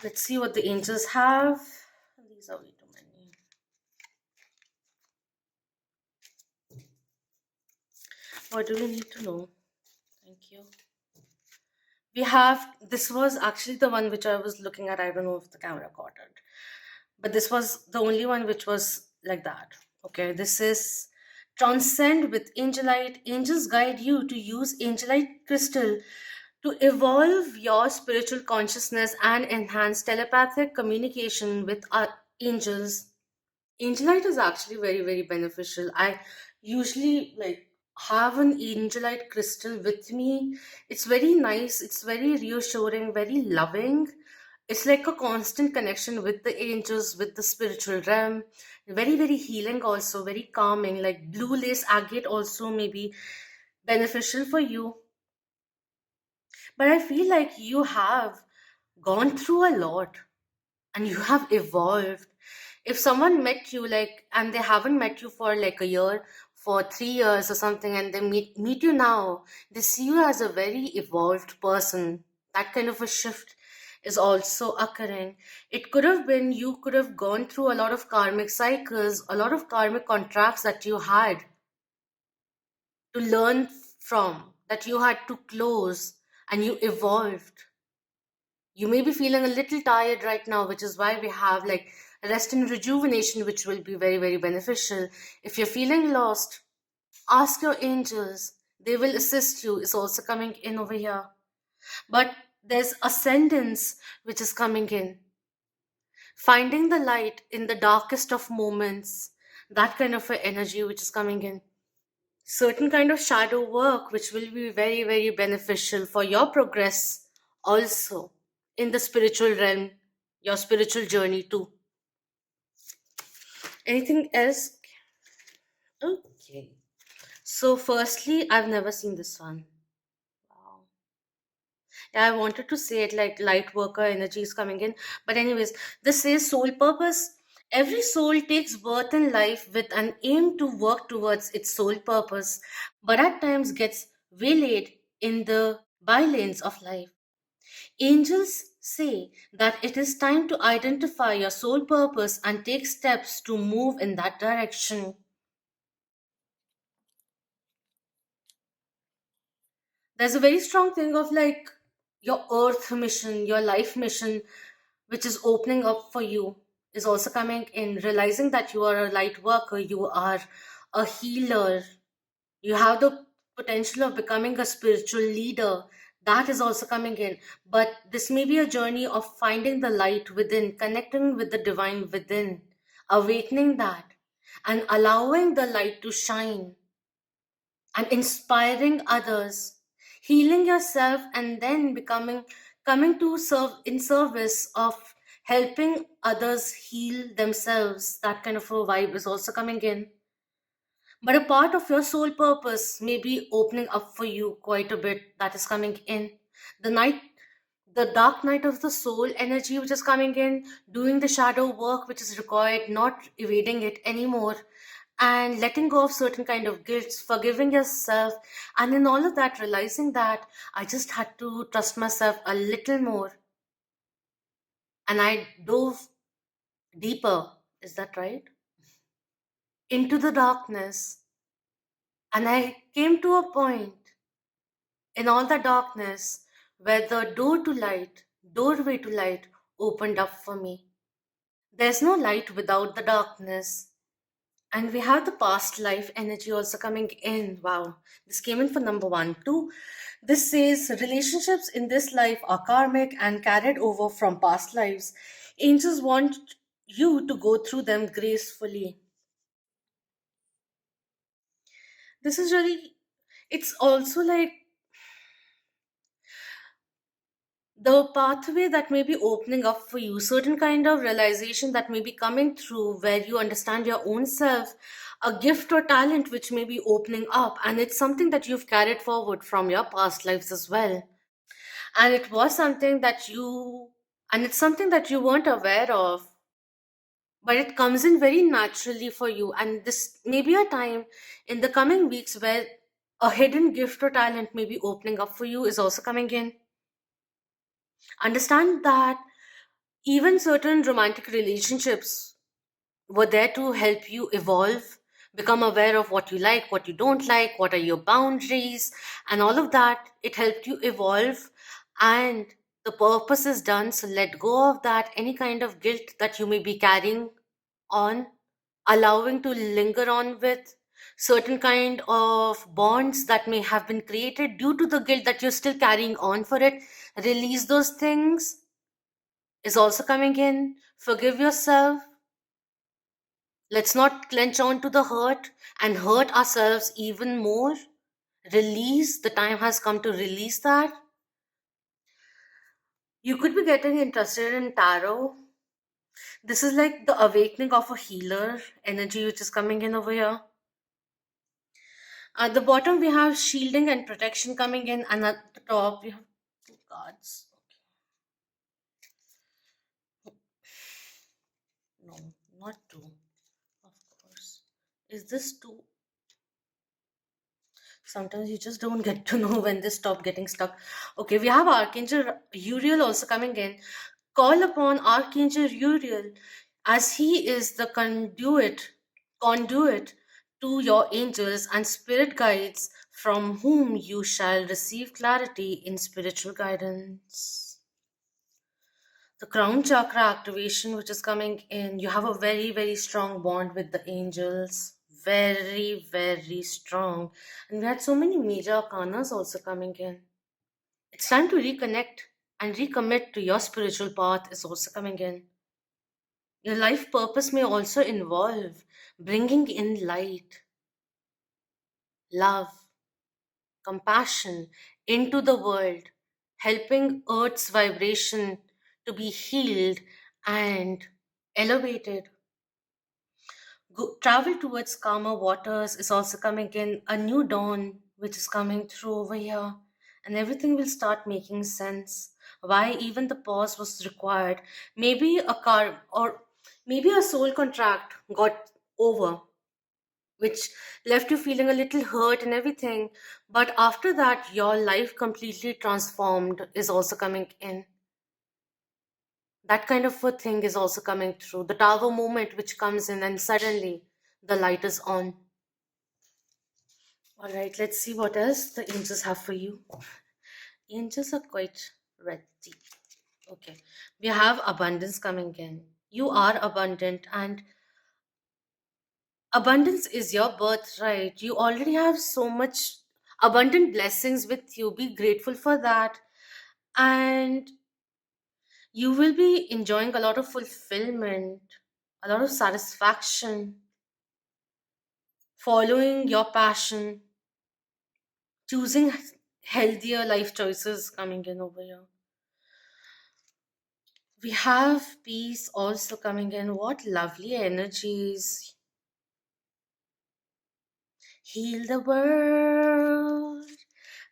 Let's see what the angels have. These are way too many. What do we need to know? Thank you. We have, this was actually the one which I was looking at. I don't know if the camera caught it, but this was the only one which was like that. Okay, this is transcend with angelite. Angels guide you to use angelite crystal to evolve your spiritual consciousness and enhance telepathic communication with angels. Angelite is actually very, very beneficial. I usually like have an angelite crystal with me. It's very nice, it's very reassuring, very loving. It's like a constant connection with the angels, with the spiritual realm. Very, very healing, also very calming. Like blue lace agate also may be beneficial for you. But I feel like you have gone through a lot and you have evolved. If someone met you like and they haven't met you for like a year, for 3 years or something, and they meet you now, they see you as a very evolved person. That kind of a shift is also occurring. It could have been you could have gone through a lot of karmic cycles, a lot of karmic contracts that you had to learn from, that you had to close, and you evolved. You may be feeling a little tired right now, which is why we have like rest and rejuvenation, which will be very, very beneficial. If you're feeling lost, ask your angels. They will assist you, is also coming in over here. But there's ascendance, which is coming in. Finding the light in the darkest of moments, that kind of a energy which is coming in. Certain kind of shadow work, which will be very, very beneficial for your progress also in the spiritual realm, your spiritual journey too. Anything else? Okay. So, firstly, I've never seen this one. Wow. Yeah, I wanted to say it like light worker energy is coming in. But, anyways, this says soul purpose. Every soul takes birth in life with an aim to work towards its soul purpose, but at times gets waylaid in the bylanes of life. Angels say that it is time to identify your soul purpose and take steps to move in that direction. There's a very strong thing of like your earth mission, your life mission, which is opening up for you, is also coming in. Realizing that you are a light worker, you are a healer, you have the potential of becoming a spiritual leader. That is also coming in. But this may be a journey of finding the light within, connecting with the divine within, awakening that, and allowing the light to shine and inspiring others, healing yourself, and then becoming coming to serve in service of helping others heal themselves. That kind of a vibe is also coming in. But a part of your soul purpose may be opening up for you quite a bit. That is coming in. The night, the dark night of the soul energy which is coming in, doing the shadow work which is required, not evading it anymore, and letting go of certain kind of guilt, forgiving yourself, and in all of that, realizing that I just had to trust myself a little more, and I dove deeper. Is that right? Into the darkness, and I came to a point in all the darkness where the doorway to light opened up for me. There's no light without the darkness. And we have the past life energy also coming in. Wow. This came in for number one. Two, this says relationships in this life are karmic and carried over from past lives. Angels want you to go through them gracefully. This is really, it's also like the pathway that may be opening up for you, certain kind of realization that may be coming through where you understand your own self, a gift or talent which may be opening up, and it's something that you've carried forward from your past lives as well. And it was something that you, and it's something that you weren't aware of, but it comes in very naturally for you. And this may be a time in the coming weeks where a hidden gift or talent may be opening up for you, is also coming in. Understand that even certain romantic relationships were there to help you evolve, become aware of what you like, what you don't like, what are your boundaries, and all of that. It helped you evolve, and the purpose is done. So let go of that, any kind of guilt that you may be carrying on, allowing to linger on with certain kind of bonds that may have been created due to the guilt that you're still carrying on for it. Release those things is also coming in. Forgive yourself. Let's not clench on to the hurt and hurt ourselves even more. Release. The time has come to release that. You could be getting interested in tarot. This is like the awakening of a healer energy which is coming in over here. At the bottom, we have shielding and protection coming in, and at the top, we have two cards. No, not two, of course. Is this two? Sometimes you just don't get to know when they stop getting stuck. Okay, we have Archangel Uriel also coming in. Call upon Archangel Uriel as he is the conduit to your angels and spirit guides from whom you shall receive clarity in spiritual guidance. The crown chakra activation, which is coming in, you have a very, very strong bond with the angels. Very, very strong. And we had so many major arcanas also coming in. It's time to reconnect and recommit to your spiritual path, is also coming in. Your life purpose may also involve bringing in light, love, compassion into the world, helping Earth's vibration to be healed and elevated. Travel towards calmer waters is also coming in, a new dawn which is coming through over here, and everything will start making sense. Why even the pause was required. Maybe a car or maybe a soul contract got over, which left you feeling a little hurt and everything. But after that, your life completely transformed is also coming in. That kind of a thing is also coming through. The tower moment which comes in, and suddenly the light is on. All right, let's see what else the angels have for you. Angels are quite ready. Okay, we have abundance coming in. You are abundant, and abundance is your birthright. You already have so much abundant blessings with you. Be grateful for that. And you will be enjoying a lot of fulfillment, a lot of satisfaction, following your passion, choosing healthier life choices coming in over here. We have peace also coming in. What lovely energies. Heal the world,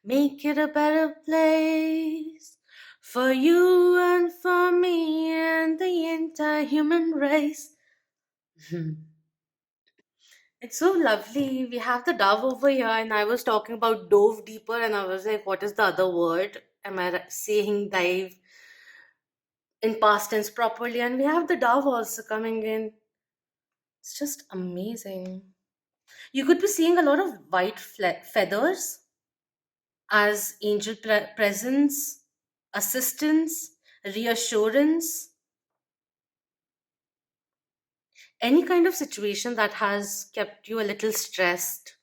make it a better place for you and for me and the entire human race. It's so lovely. We have the dove over here, and I was talking about dove deeper, and I was like, what is the other word? Am I saying dive in past tense properly? And we have the dove also coming in. It's just amazing. You could be seeing a lot of white feathers as angel presence, assistance, reassurance, any kind of situation that has kept you a little stressed,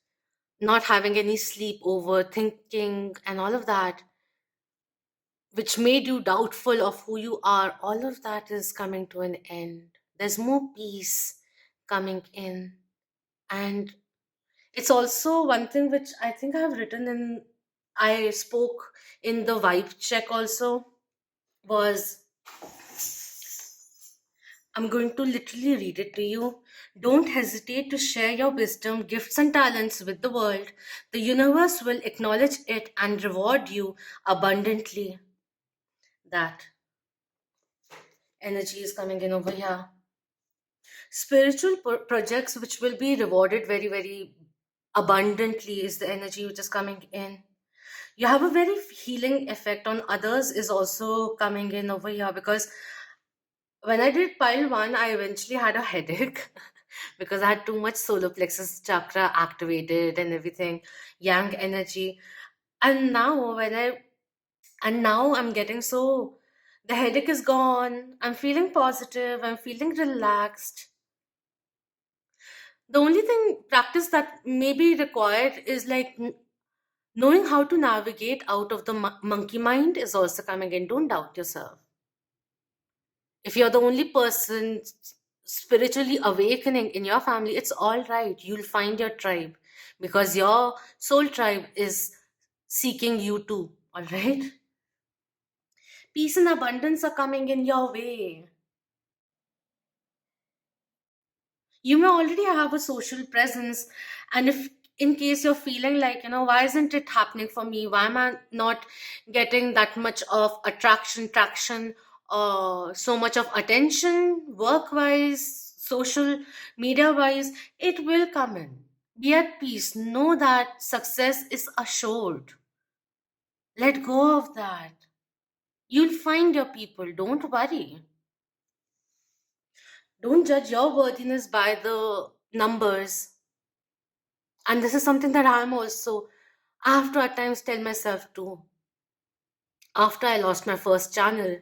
not having any sleep, overthinking, and all of that, which made you doubtful of who you are, all of that is coming to an end. There's more peace coming in. And it's also one thing which I think I have written in, I spoke in the vibe check also, was I'm going to literally read it to you. Don't hesitate to share your wisdom, gifts, and talents with the world. The universe will acknowledge it and reward you abundantly. That energy is coming in over here. Spiritual projects which will be rewarded very, very abundantly is the energy which is coming in. You have a very healing effect on others is also coming in over here, because when I did pile one, I eventually had a headache because I had too much solar plexus chakra activated and everything, yang energy. And now now I'm getting so, the headache is gone. I'm feeling positive. I'm feeling relaxed. The only thing practice that may be required is like knowing how to navigate out of the monkey mind is also coming in. Don't doubt yourself. If you're the only person spiritually awakening in your family, it's all right. You'll find your tribe because your soul tribe is seeking you too. All right. Peace and abundance are coming in your way. You may already have a social presence, and if in case you're feeling like, why isn't it happening for me, why am I not getting that much of attraction traction, or so much of attention work wise, social media wise, it will come in. Be at peace, know that success is assured. Let go of that. You'll find your people, don't worry. Don't judge your worthiness by the numbers. And this is something that I'm also, I have to at times tell myself too. After I lost my first channel,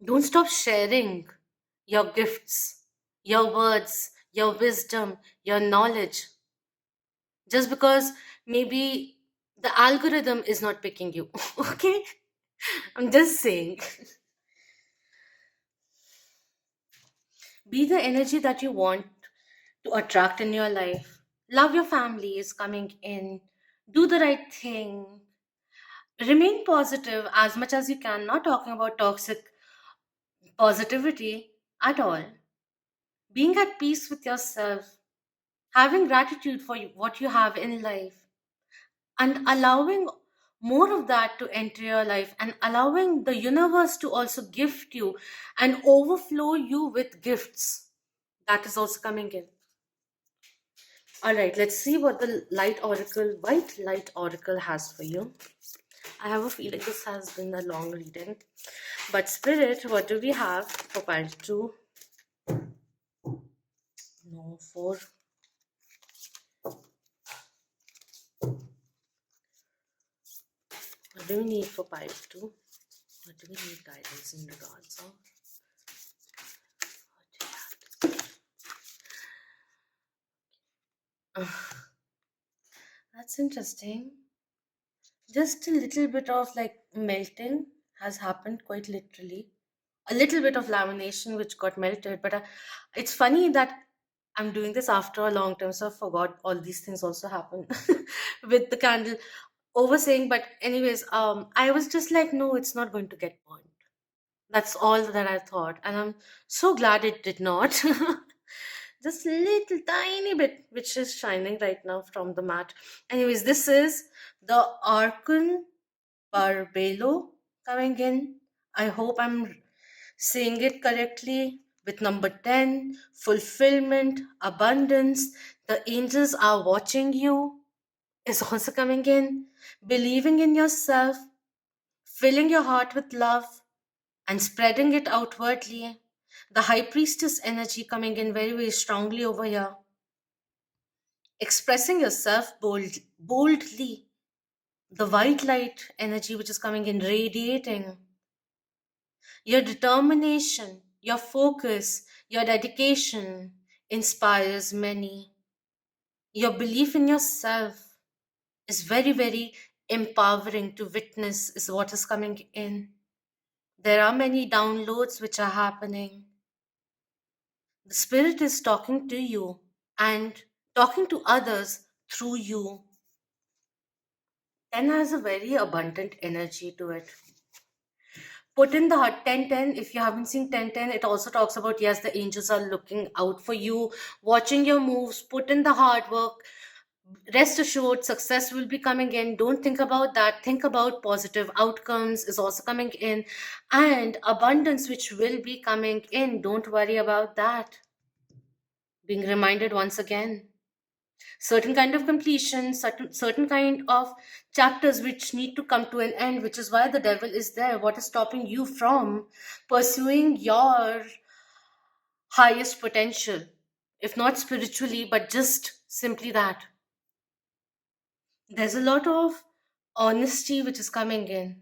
Don't stop sharing your gifts, your words, your wisdom, your knowledge, just because maybe the algorithm is not picking you. Okay? I'm just saying. Be the energy that you want to attract in your life. Love your family is coming in. Do the right thing. Remain positive as much as you can. Not talking about toxic positivity at all. Being at peace with yourself. Having gratitude for what you have in life. And allowing more of that to enter your life, and allowing the universe to also gift you and overflow you with gifts. That is also coming in. All right, let's see what the white light oracle has for you. I have a feeling this has been a long reading. But Spirit, what do we have for pile 2? No, 4. What do we need for pile 2? What do we need guidance in regards of? What do we have? That's interesting. Just a little bit of like melting has happened quite literally. A little bit of lamination which got melted, but it's funny that I'm doing this after a long time, so I forgot all these things also happen with the candle oversaying. But anyways, I was just like, no, it's not going to get burnt. That's all that I thought, and I'm so glad it did not. Just little tiny bit, which is shining right now from the mat. Anyways, this is the Arcon Barbelo coming in. I hope I'm saying it correctly. With number 10, fulfillment, abundance, the angels are watching you is also coming in. Believing in yourself, filling your heart with love, and spreading it outwardly. The high priestess energy coming in very, very strongly over here. Expressing yourself boldly. The white light energy which is coming in, radiating. Your determination, your focus, your dedication inspires many. Your belief in yourself is very, very empowering to witness, is what is coming in. There are many downloads which are happening. The Spirit is talking to you and talking to others through you. 10 has a very abundant energy to it. Put in the heart 1010. If you haven't seen 1010, it also talks about yes, the angels are looking out for you, watching your moves. Put in the hard work. Rest assured, success will be coming in. Don't think about that. Think about positive outcomes is also coming in, and abundance which will be coming in. Don't worry about that. Being reminded once again, certain kind of completion, certain kind of chapters which need to come to an end, which is why the devil is there. What is stopping you from pursuing your highest potential, if not spiritually, but just simply that? There's a lot of honesty which is coming in,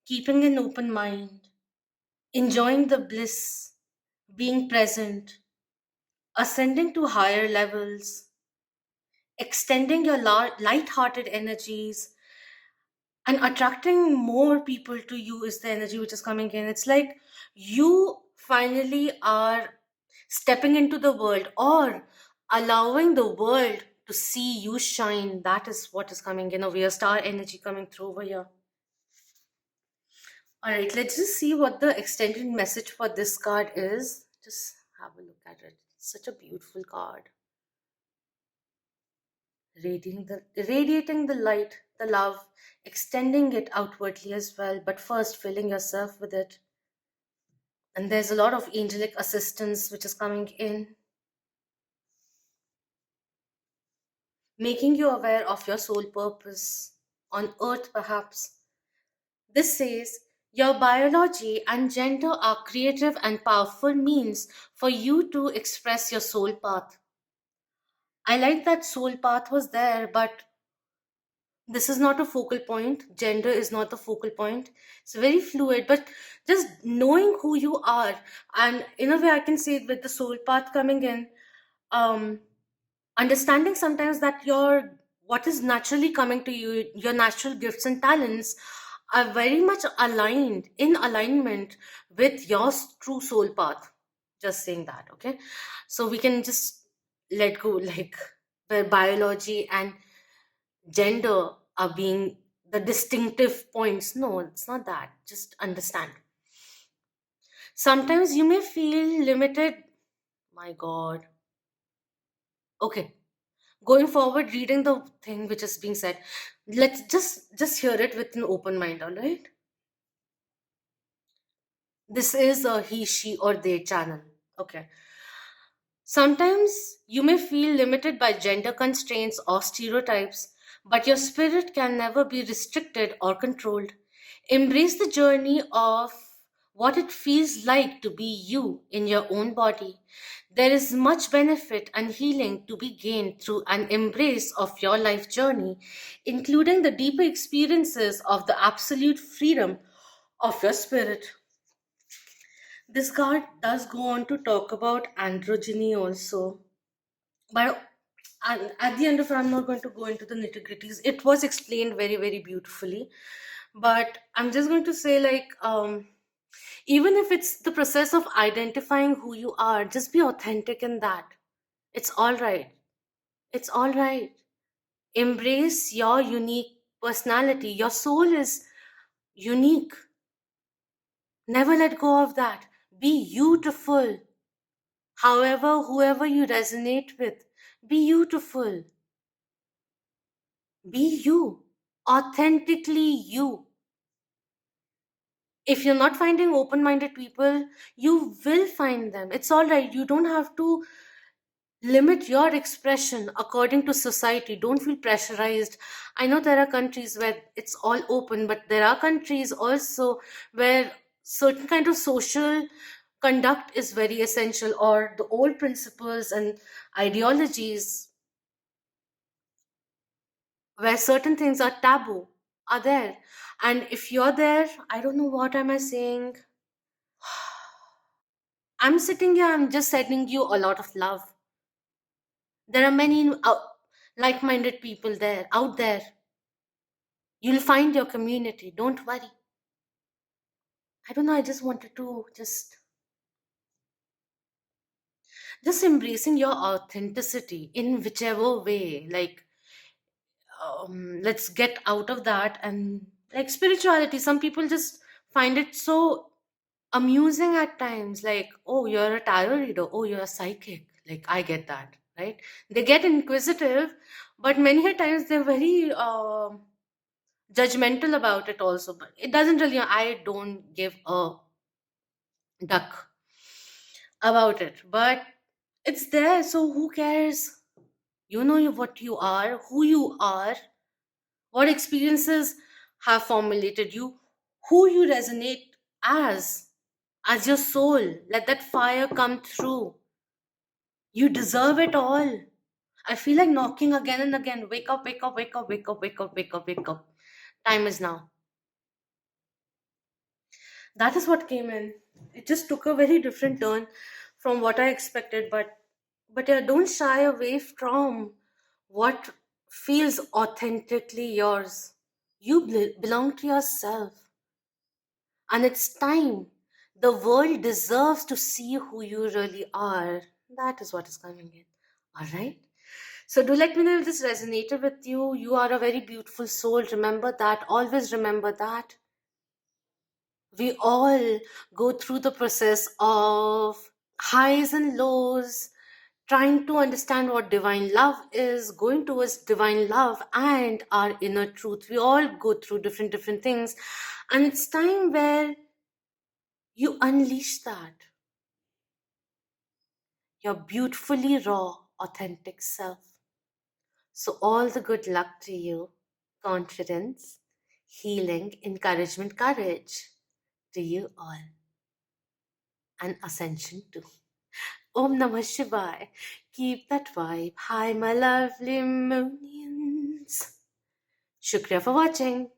keeping an open mind, enjoying the bliss, being present, ascending to higher levels, extending your light-hearted energies, and attracting more people to you is the energy which is coming in. It's like you finally are stepping into the world, or allowing the world to see you shine. That is what is coming in over here. Star energy coming through over here. All right, let's just see what the extended message for this card is. Just have a look at it. It's such a beautiful card. Radiating the light, the love, extending it outwardly as well, but first filling yourself with it. And there's a lot of angelic assistance which is coming in, making you aware of your soul purpose on earth, perhaps. This says your biology and gender are creative and powerful means for you to express your soul path. I like that soul path was there, but This is not a focal point. Gender is not the focal point. It's very fluid, but just knowing who you are, and in a way I can say it with the soul path coming in, um understanding sometimes that your what is naturally coming to you, your natural gifts and talents, are very much aligned, in alignment with your true soul path. Just saying that, okay? So we can just let go, like, where biology and gender are being the distinctive points. No, it's not that. Just understand. Sometimes you may feel limited. My God. Okay. Going forward, reading the thing which is being said, let's just hear it with an open mind, all right? This is a he, she, or they channel. Okay. Sometimes you may feel limited by gender constraints or stereotypes, but your spirit can never be restricted or controlled. Embrace the journey of what it feels like to be you in your own body. There is much benefit and healing to be gained through an embrace of your life journey, including the deeper experiences of the absolute freedom of your spirit. This card does go on to talk about androgyny also, but at the end of it, I'm not going to go into the nitty gritties. It was explained very, very beautifully, but I'm just going to say, like, even if it's the process of identifying who you are, just be authentic in that. It's all right. It's all right. Embrace your unique personality. Your soul is unique. Never let go of that. Be beautiful. However, whoever you resonate with, be beautiful. Be you. Authentically you. If you're not finding open minded people, you will find them. It's all right. You don't have to limit your expression according to society. Don't feel pressurized. I know there are countries where it's all open, but there are countries also where certain kind of social conduct is very essential, or the old principles and ideologies where certain things are taboo are there. And if you're there, I don't know, what am I saying? I'm sitting here, I'm just sending you a lot of love. There are many like-minded people there out there. You'll find your community, don't worry. I don't know, I just wanted to just embracing your authenticity in whichever way, like, let's get out of that. And like spirituality, some people just find it so amusing at times, like, oh, you're a tarot reader, oh, you're a psychic. Like, I get that, right? They get inquisitive, but many a times they're very judgmental about it also. But it doesn't really, I don't give a duck about it, but it's there, so who cares? You know what you are, who you are, what experiences have formulated you, who you resonate as your soul. Let that fire come through. You deserve it all. I feel like knocking again and again. Wake up, wake up, wake up, wake up, wake up, wake up, wake up. Time is now. That is what came in. It just took a very different turn from what I expected, but yeah, don't shy away from what feels authentically yours. You belong to yourself, and it's time. The world deserves to see who you really are. That is what is coming in. All right. So do let me know if this resonated with you. You are a very beautiful soul. Remember that. Always remember that. We all go through the process of highs and lows, trying to understand what divine love is, going towards divine love and our inner truth. We all go through different things, and it's time where you unleash that, your beautifully raw, authentic self. So, all the good luck to you, confidence, healing, encouragement, courage to you all, and ascension too. Om Namah Shivaya. Keep that vibe high, my lovely Moonians. Shukriya for watching.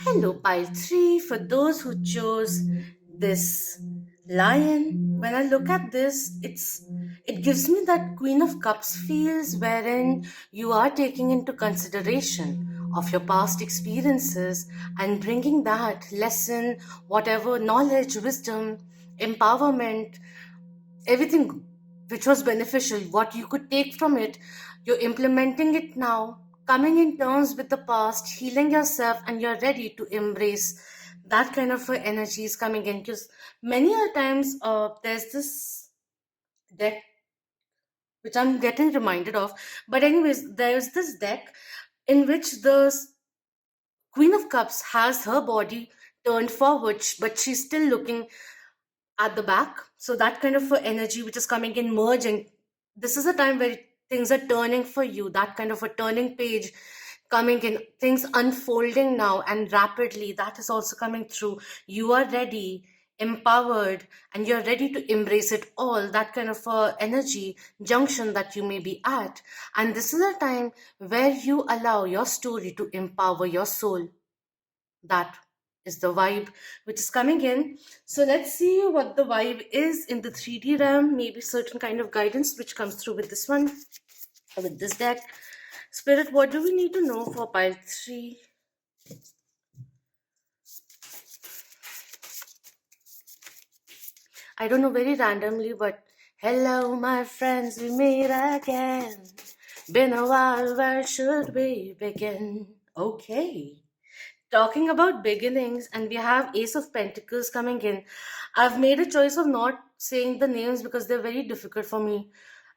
Hello, pile 3. For those who chose this lion, when I look at this, it gives me that Queen of Cups feels wherein you are taking into consideration of your past experiences and bringing that lesson, whatever knowledge, wisdom, empowerment, everything which was beneficial, what you could take from it, you're implementing it now, coming in terms with the past, healing yourself, and you're ready to embrace that kind of energy is coming in. Because many a times there's this deck which I'm getting reminded of. But anyways, there's this deck in which the Queen of Cups has her body turned forward, but she's still looking at the back. So that kind of a energy which is coming in merging. This is a time where things are turning for you. That kind of a turning page coming in, things unfolding now and rapidly. That is also coming through. You are ready, empowered, and you're ready to embrace it all. That kind of a energy junction that you may be at. And this is a time where you allow your story to empower your soul. That is the vibe which is coming in. So let's see what the vibe is in the 3D realm. Maybe certain kind of guidance which comes through with this one, with this deck. Spirit, what do we need to know for pile 3? I don't know, very randomly, but hello, my friends, we meet again. Been a while, where should we begin? Okay. Talking about beginnings, and we have Ace of Pentacles coming in. I've made a choice of not saying the names because they're very difficult for me,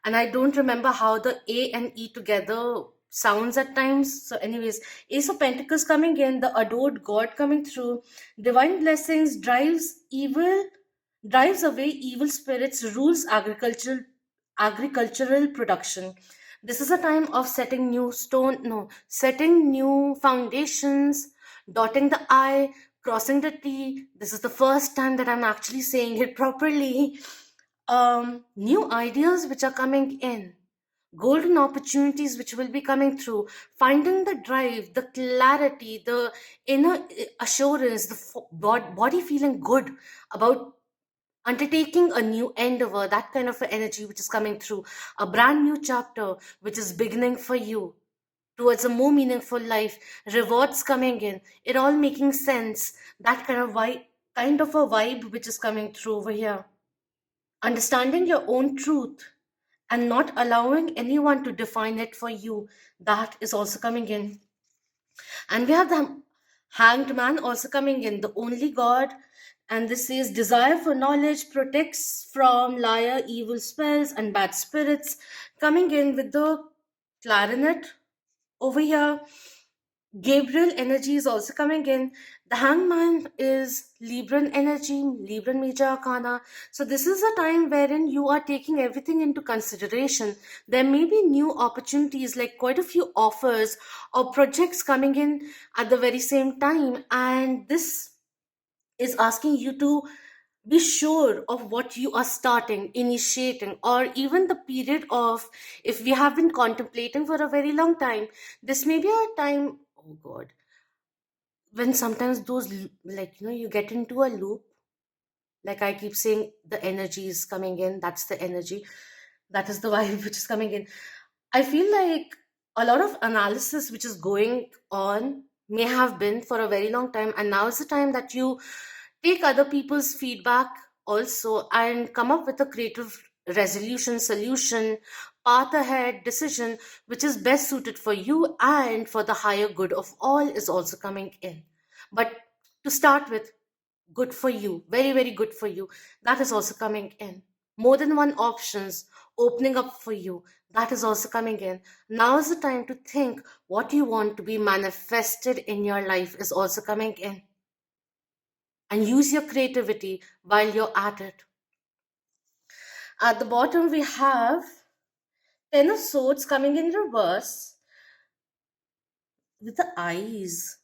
and I don't remember how the A and E together sounds at times. So anyways, Ace of Pentacles coming in, the adored god coming through, divine blessings, drives away evil spirits, rules agricultural production. This is a time of setting new stone, no, setting new foundations, dotting the I, crossing the T. This is the first time that I'm actually saying it properly. New ideas which are coming in, golden opportunities which will be coming through, finding the drive, the clarity, the inner assurance, the body feeling good about undertaking a new endeavor, that kind of energy which is coming through, a brand new chapter which is beginning for you towards a more meaningful life, rewards coming in, it all making sense, that kind of a vibe which is coming through over here. Understanding your own truth and not allowing anyone to define it for you, that is also coming in. And we have the hanged man also coming in, the only god. And this says desire for knowledge protects from liar, evil spells, and bad spirits. Coming in with the clarinet over here. Gabriel energy is also coming in. The hangman is Libran energy, Libran major arcana. So this is a time wherein you are taking everything into consideration. There may be new opportunities, like quite a few offers or projects coming in at the very same time. And this is asking you to be sure of what you are starting, initiating, or even the period of, if we have been contemplating for a very long time, this may be a time, oh God, when sometimes like, you get into a loop. Like I keep saying, the energy is coming in, that's the energy, that is the vibe which is coming in. I feel like a lot of analysis which is going on may have been for a very long time, and now is the time that you take other people's feedback also and come up with a creative resolution, solution, path ahead decision which is best suited for you and for the higher good of all is also coming in. But to start with, good for you, very very good for you, that is also coming in. More than one options opening up for you, that is also coming in. Now is the time to think what you want to be manifested in your life is also coming in, and use your creativity while you're at it. At the bottom we have Ten of Swords coming in reverse with the eyes.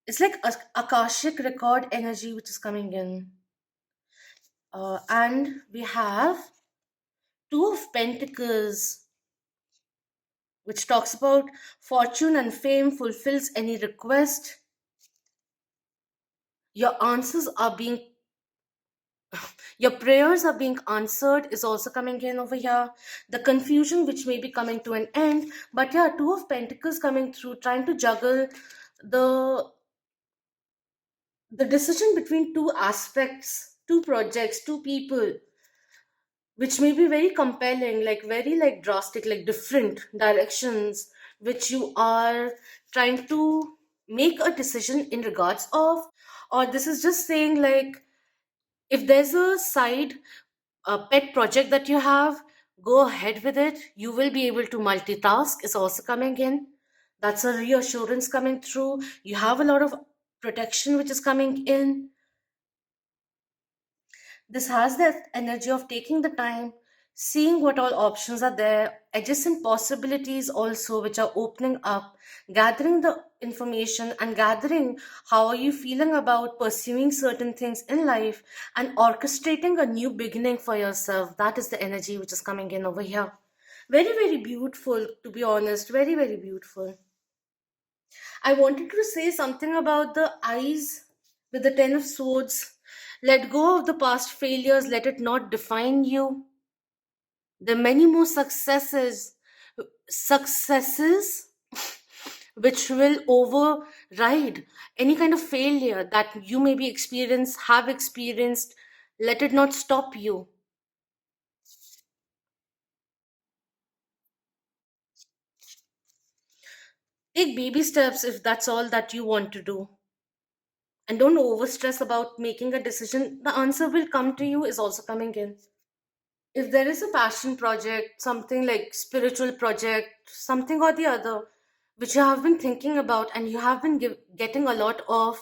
It's like a akashic record energy which is coming in. And we have Two of Pentacles, which talks about fortune and fame fulfills any request. Your answers are being, your prayers are being answered is also coming in over here. The confusion which may be coming to an end, but yeah, Two of Pentacles coming through, trying to juggle the the decision between two aspects, two projects, two people, which may be very compelling, like very like drastic, like different directions, which you are trying to make a decision in regards of. Or this is just saying like, if there's a side, a pet project that you have, go ahead with it. You will be able to multitask is also coming in. That's a reassurance coming through. You have a lot of protection which is coming in. This has the energy of taking the time, seeing what all options are there, adjacent possibilities also which are opening up, gathering the information and gathering how are you feeling about pursuing certain things in life and orchestrating a new beginning for yourself. That is the energy which is coming in over here. Very, very beautiful, to be honest. Very, very beautiful. I wanted to say something about the eyes with the Ten of Swords. Let go of the past failures, let it not define you. There are many more successes which will override any kind of failure that you maybe have experienced. Let it not stop you. Take baby steps if that's all that you want to do. And don't overstress about making a decision. The answer will come to you is also coming in. If there is a passion project, something like spiritual project, something or the other, which you have been thinking about and you have been getting a lot of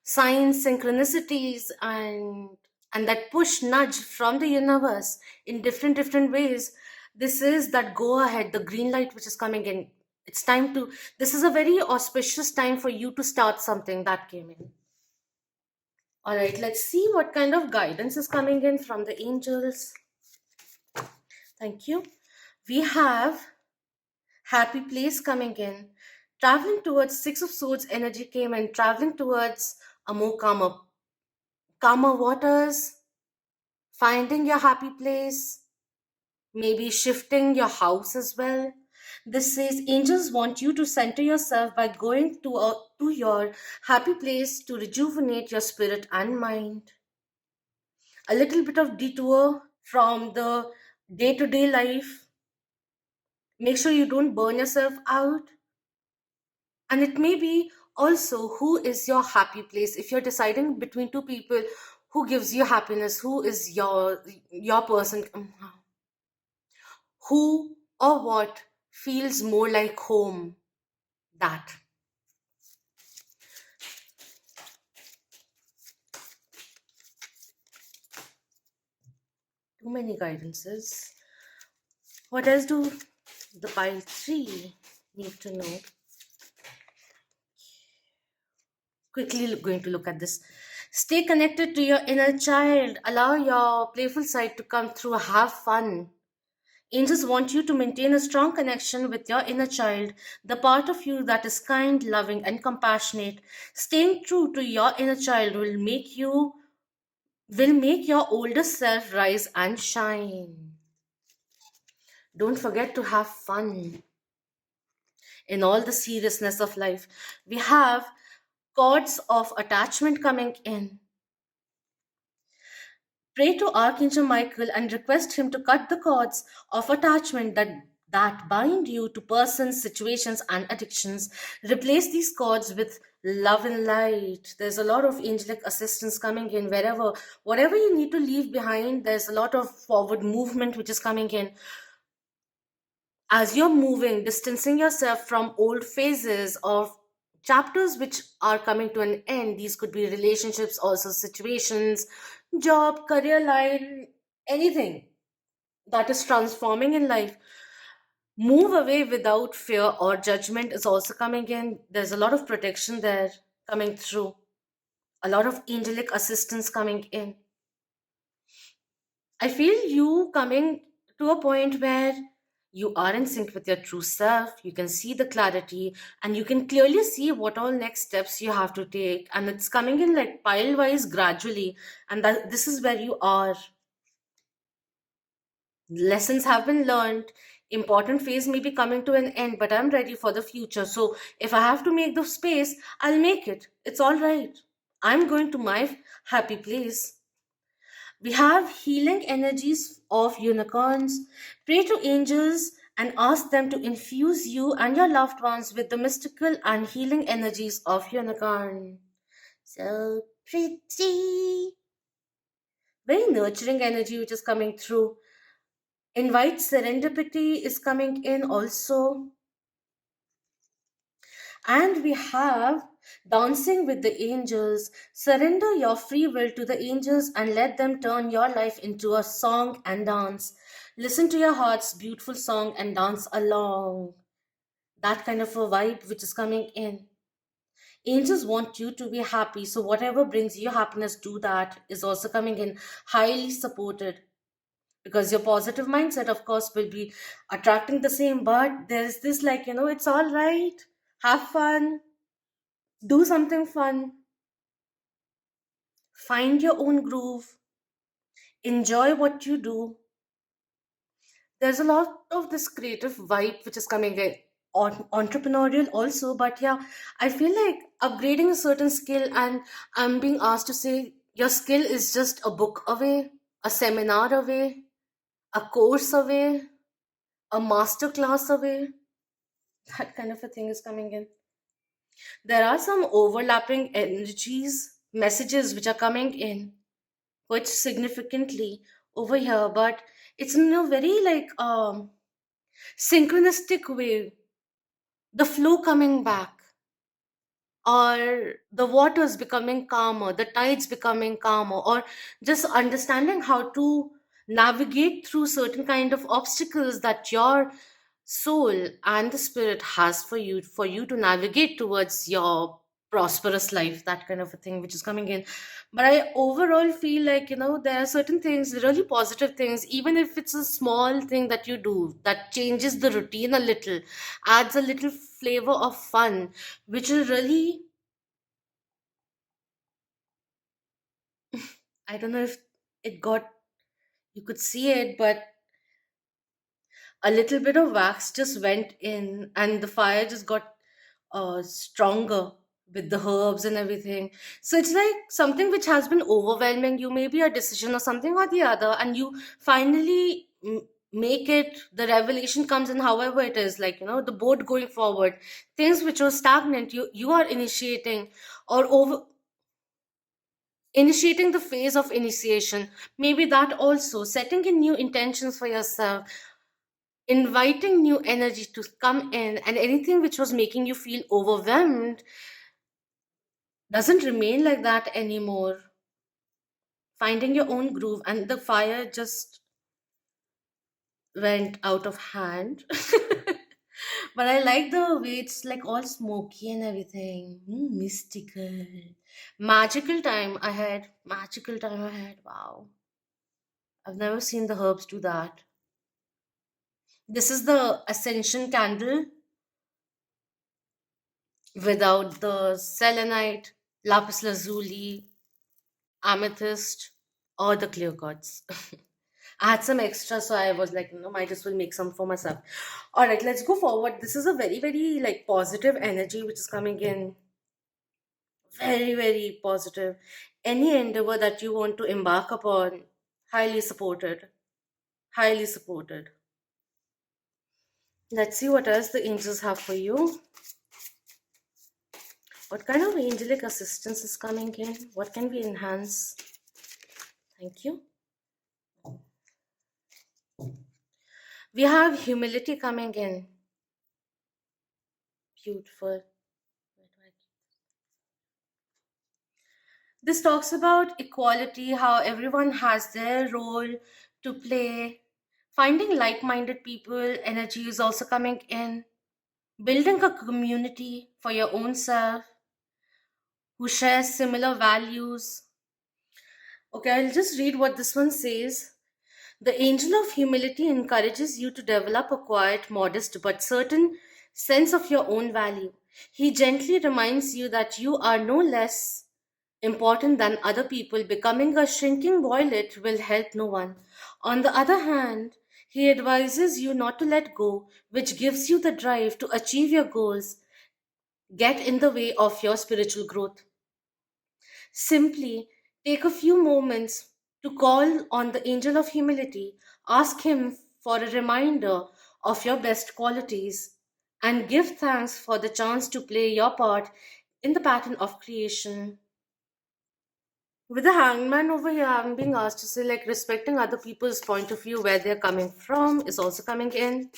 signs, synchronicities, and that push nudge from the universe in different ways, this is that go ahead, the green light which is coming in. It's time to, this is a very auspicious time for you to start something that came in. All right, let's see what kind of guidance is coming in from the angels. Thank you. We have happy place coming in. Traveling towards Six of Swords energy came in, traveling towards a more calmer waters, finding your happy place, maybe shifting your house as well. This says angels want you to center yourself by going to your happy place to rejuvenate your spirit and mind. A little bit of detour from the day to day life. Make sure you don't burn yourself out. And it may be also who is your happy place. If you're deciding between two people, who gives you happiness, who is your person, who or what feels more like home. That. Too many guidances. What else do the pile 3 need to know? Quickly going to look at this. Stay connected to your inner child. Allow your playful side to come through. Have fun. Angels want you to maintain a strong connection with your inner child, the part of you that is kind, loving, and compassionate. Staying true to your inner child will make your older self rise and shine. Don't forget to have fun in all the seriousness of life. We have cords of attachment coming in. Pray to Archangel Michael and request him to cut the cords of attachment that bind you to persons, situations, and addictions. Replace these cords with love and light. There's a lot of angelic assistance coming in wherever, whatever you need to leave behind, there's a lot of forward movement which is coming in. As you're moving, distancing yourself from old phases of chapters which are coming to an end. These could be relationships, also situations, job, career line, anything that is transforming in life. Move away without fear or judgment is also coming in. There's a lot of protection there coming through, a lot of angelic assistance coming in. I feel you coming to a point where you are in sync with your true self. You can see the clarity and you can clearly see what all next steps you have to take. And it's coming in like pile wise gradually. And that this is where you are. Lessons have been learned. Important phase may be coming to an end, but I'm ready for the future. So if I have to make the space, I'll make it. It's all right. I'm going to my happy place. We have healing energies of unicorns. Pray to angels and ask them to infuse you and your loved ones with the mystical and healing energies of unicorn. So pretty. Very nurturing energy which is coming through. Invite serendipity is coming in also. And we have dancing with the angels. Surrender your free will to the angels and let them turn your life into a song and dance. Listen to your heart's beautiful song and dance along. That kind of a vibe which is coming in. Angels want you to be happy, so whatever brings you happiness, do that is also coming in, highly supported. Because your positive mindset, of course, will be attracting the same, but there's this, like, it's all right. Have fun, do something fun, find your own groove, enjoy what you do. There's a lot of this creative vibe which is coming in, entrepreneurial also. But yeah, I feel like upgrading a certain skill, and I'm being asked to say your skill is just a book away, a seminar away, a course away, a master class away. That kind of a thing is coming in. There are some overlapping energies, messages which are coming in quite significantly over here, but it's in a very like synchronistic way. The flow coming back, or the waters becoming calmer, the tides becoming calmer, or just understanding how to navigate through certain kind of obstacles that your soul and the spirit has for you to navigate towards your prosperous life, that kind of a thing which is coming in. But I overall feel like, there are certain things, really positive things, even if it's a small thing that you do that changes the routine a little, adds a little flavor of fun, which will really, I don't know if it got, you could see it, but a little bit of wax just went in and the fire just got stronger with the herbs and everything. So it's like something which has been overwhelming you, maybe a decision or something or the other, and you finally make it, the revelation comes in, however it is, like, the boat going forward, things which were stagnant, you are initiating, or over initiating the phase of initiation, maybe that also, setting in new intentions for yourself, inviting new energy to come in, and anything which was making you feel overwhelmed doesn't remain like that anymore. Finding your own groove, and the fire just went out of hand. But I like the way it's like all smoky and everything. Mystical. Magical time ahead. Magical time ahead. Wow. I've never seen the herbs do that. This is the ascension candle without the selenite, lapis lazuli, amethyst, or the clear quartz. I had some extra, so I was like, might as well make some for myself. All right, let's go forward. This is a very, very like positive energy which is coming in. Very, very positive. Any endeavor that you want to embark upon, highly supported. Highly supported. Let's see what else the angels have for you. What kind of angelic assistance is coming in? What can we enhance? Thank you. We have humility coming in. Beautiful. This talks about equality, how everyone has their role to play. Finding like minded people, energy is also coming in. Building a community for your own self who shares similar values. Okay, I'll just read what this one says. The angel of humility encourages you to develop a quiet, modest, but certain sense of your own value. He gently reminds you that you are no less important than other people. Becoming a shrinking violet will help no one. On the other hand, he advises you not to let go, which gives you the drive to achieve your goals, get in the way of your spiritual growth. Simply take a few moments to call on the angel of humility, ask him for a reminder of your best qualities, and give thanks for the chance to play your part in the pattern of creation. With the hangman over here, I'm being asked to say, like, respecting other people's point of view, where they're coming from, is also coming in.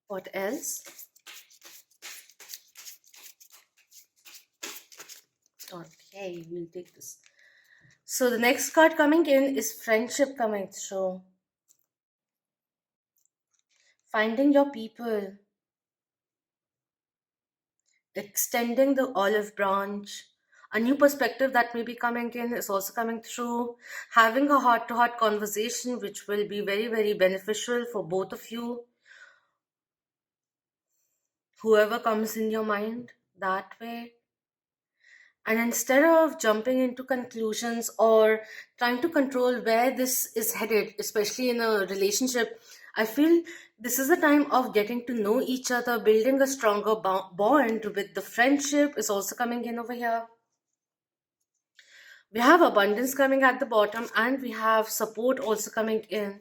What else? Okay, we'll take this. So the next card coming in is friendship coming through. Finding your people, extending the olive branch. A new perspective that may be coming in is also coming through. Having a heart to heart conversation, which will be very, very beneficial for both of you, whoever comes in your mind that way. And instead of jumping into conclusions or trying to control where this is headed, especially in a relationship, I feel this is a time of getting to know each other, building a stronger bond with the friendship is also coming in over here. We have abundance coming at the bottom and we have support also coming in.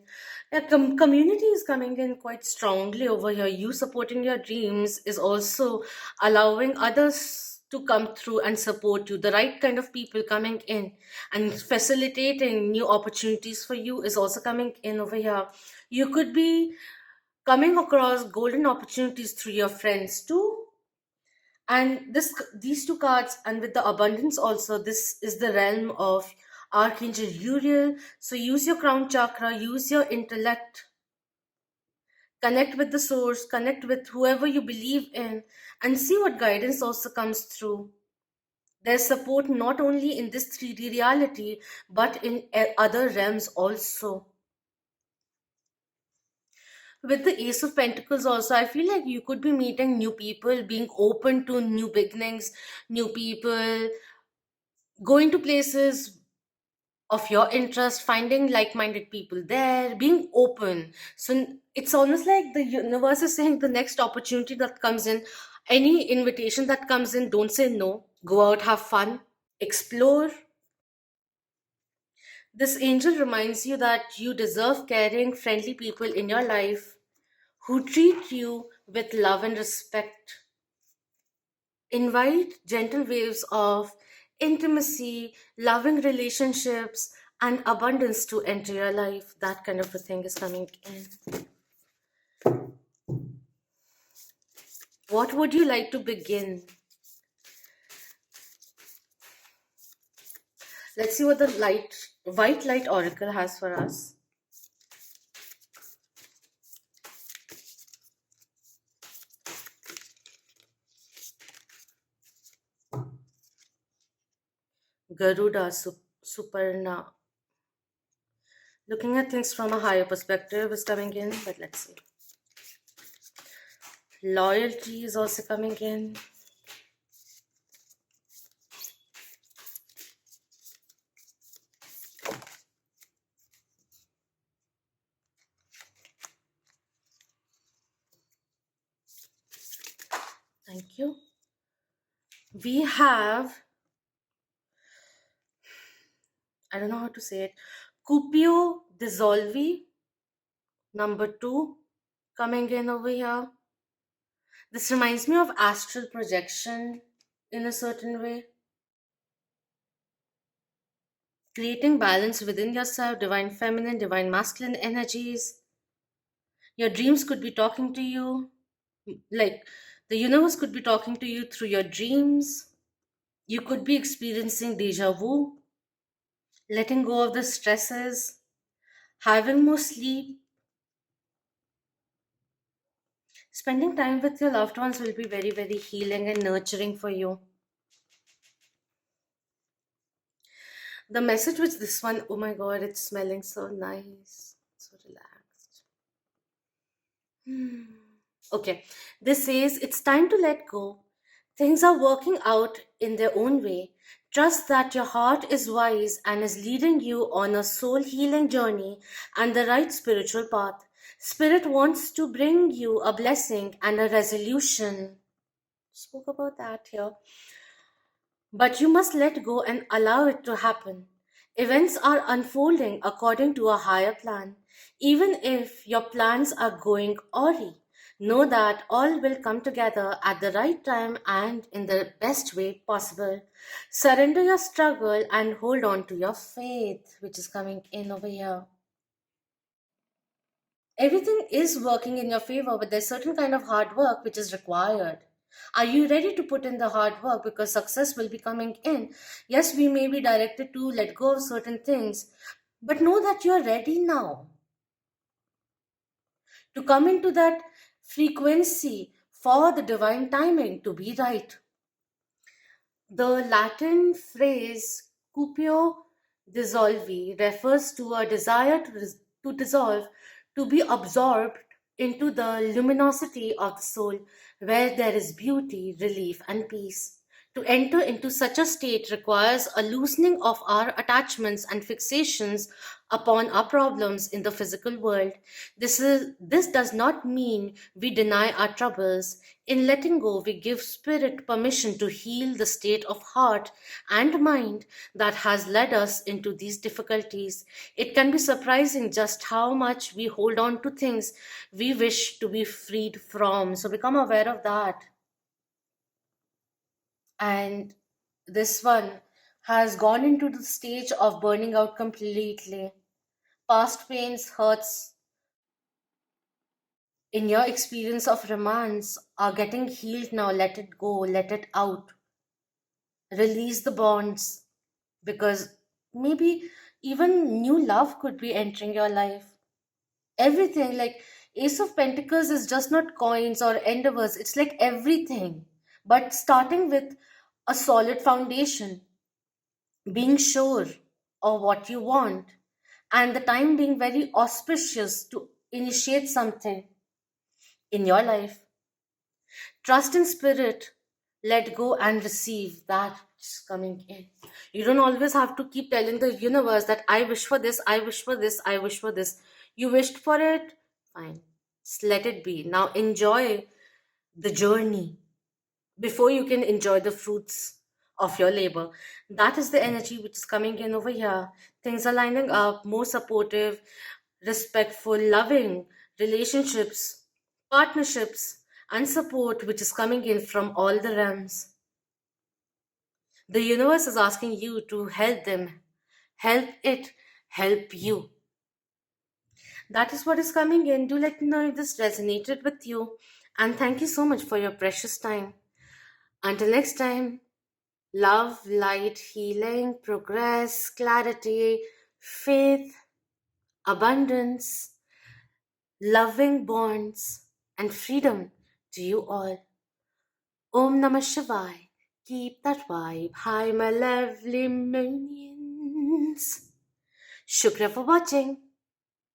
Yeah, community is coming in quite strongly over here. You supporting your dreams is also allowing others to come through and support you. The right kind of people coming in and facilitating new opportunities for you is also coming in over here. You could be coming across golden opportunities through your friends too, and these two cards, and with the abundance also, this is the realm of Archangel Uriel. So use your crown chakra, use your intellect, connect with the source, connect with whoever you believe in, and see what guidance also comes through. There's support not only in this 3D reality, but in other realms also. With the Ace of Pentacles also, I feel like you could be meeting new people, being open to new beginnings, new people, going to places of your interest, finding like-minded people there, being open. So it's almost like the universe is saying the next opportunity that comes in, any invitation that comes in, don't say no. Go out, have fun, explore. This angel reminds you that you deserve caring, friendly people in your life who treat you with love and respect. Invite gentle waves of intimacy, loving relationships, and abundance to enter your life. That kind of a thing is coming in. What would you like to begin? Let's see what the white light oracle has for us. Garuda Suparna. Looking at things from a higher perspective is coming in, but let's see. Loyalty is also coming in. Thank you. We have, I don't know how to say it, Cupio Dissolvi, number 2, coming in over here. This reminds me of astral projection in a certain way. Creating balance within yourself, divine feminine, divine masculine energies. Your dreams could be talking to you, like the universe could be talking to you through your dreams. You could be experiencing deja vu, letting go of the stresses, having more sleep, Spending time with your loved ones will be very, very healing and nurturing for you. The message which this one, oh my god, it's smelling so nice, so relaxed. Hmm. Okay, this says it's time to let go. Things are working out in their own way. Trust that your heart is wise and is leading you on a soul healing journey and the right spiritual path. Spirit wants to bring you a blessing and a resolution. Spoke about that here. But you must let go and allow it to happen. Events are unfolding according to a higher plan. Even if your plans are going awry, know that all will come together at the right time and in the best way possible. Surrender your struggle and hold on to your faith, which is coming in over here. Everything is working in your favor, but there's certain kind of hard work which is required. Are you ready to put in the hard work? Because success will be coming in. Yes, we may be directed to let go of certain things, but know that you're ready now to come into that frequency for the divine timing to be right. The Latin phrase "cupio dissolvi" refers to a desire to dissolve, to be absorbed into the luminosity of the soul, where there is beauty, relief, and peace. To enter into such a state requires a loosening of our attachments and fixations upon our problems in the physical world. This does not mean we deny our troubles. In letting go, we give spirit permission to heal the state of heart and mind that has led us into these difficulties. It can be surprising just how much we hold on to things we wish to be freed from. So become aware of that. And this one has gone into the stage of burning out completely. Past pains, hurts in your experience of romance are getting healed now. Let it go, let it out, release the bonds, because maybe even new love could be entering your life. Everything like Ace of Pentacles is just not coins or endeavors, it's like everything, but starting with a solid foundation, being sure of what you want, and the time being very auspicious to initiate something in your life. Trust in spirit, let go and receive that which is coming in. You don't always have to keep telling the universe that I wish for this, I wish for this, I wish for this. You wished for it, fine. Just let it be. Now enjoy the journey before you can enjoy the fruits of your labor. That is the energy which is coming in over here. Things are lining up, more supportive, respectful, loving relationships, partnerships, and support which is coming in from all the realms. The universe is asking you to help them, help it, help you. That is what is coming in. Do let me know if this resonated with you. And thank you so much for your precious time. Until next time, love, light, healing, progress, clarity, faith, abundance, loving bonds, and freedom to you all. Om Namah Shivaya. Keep that vibe. Hi, my lovely minions. Shukra for watching.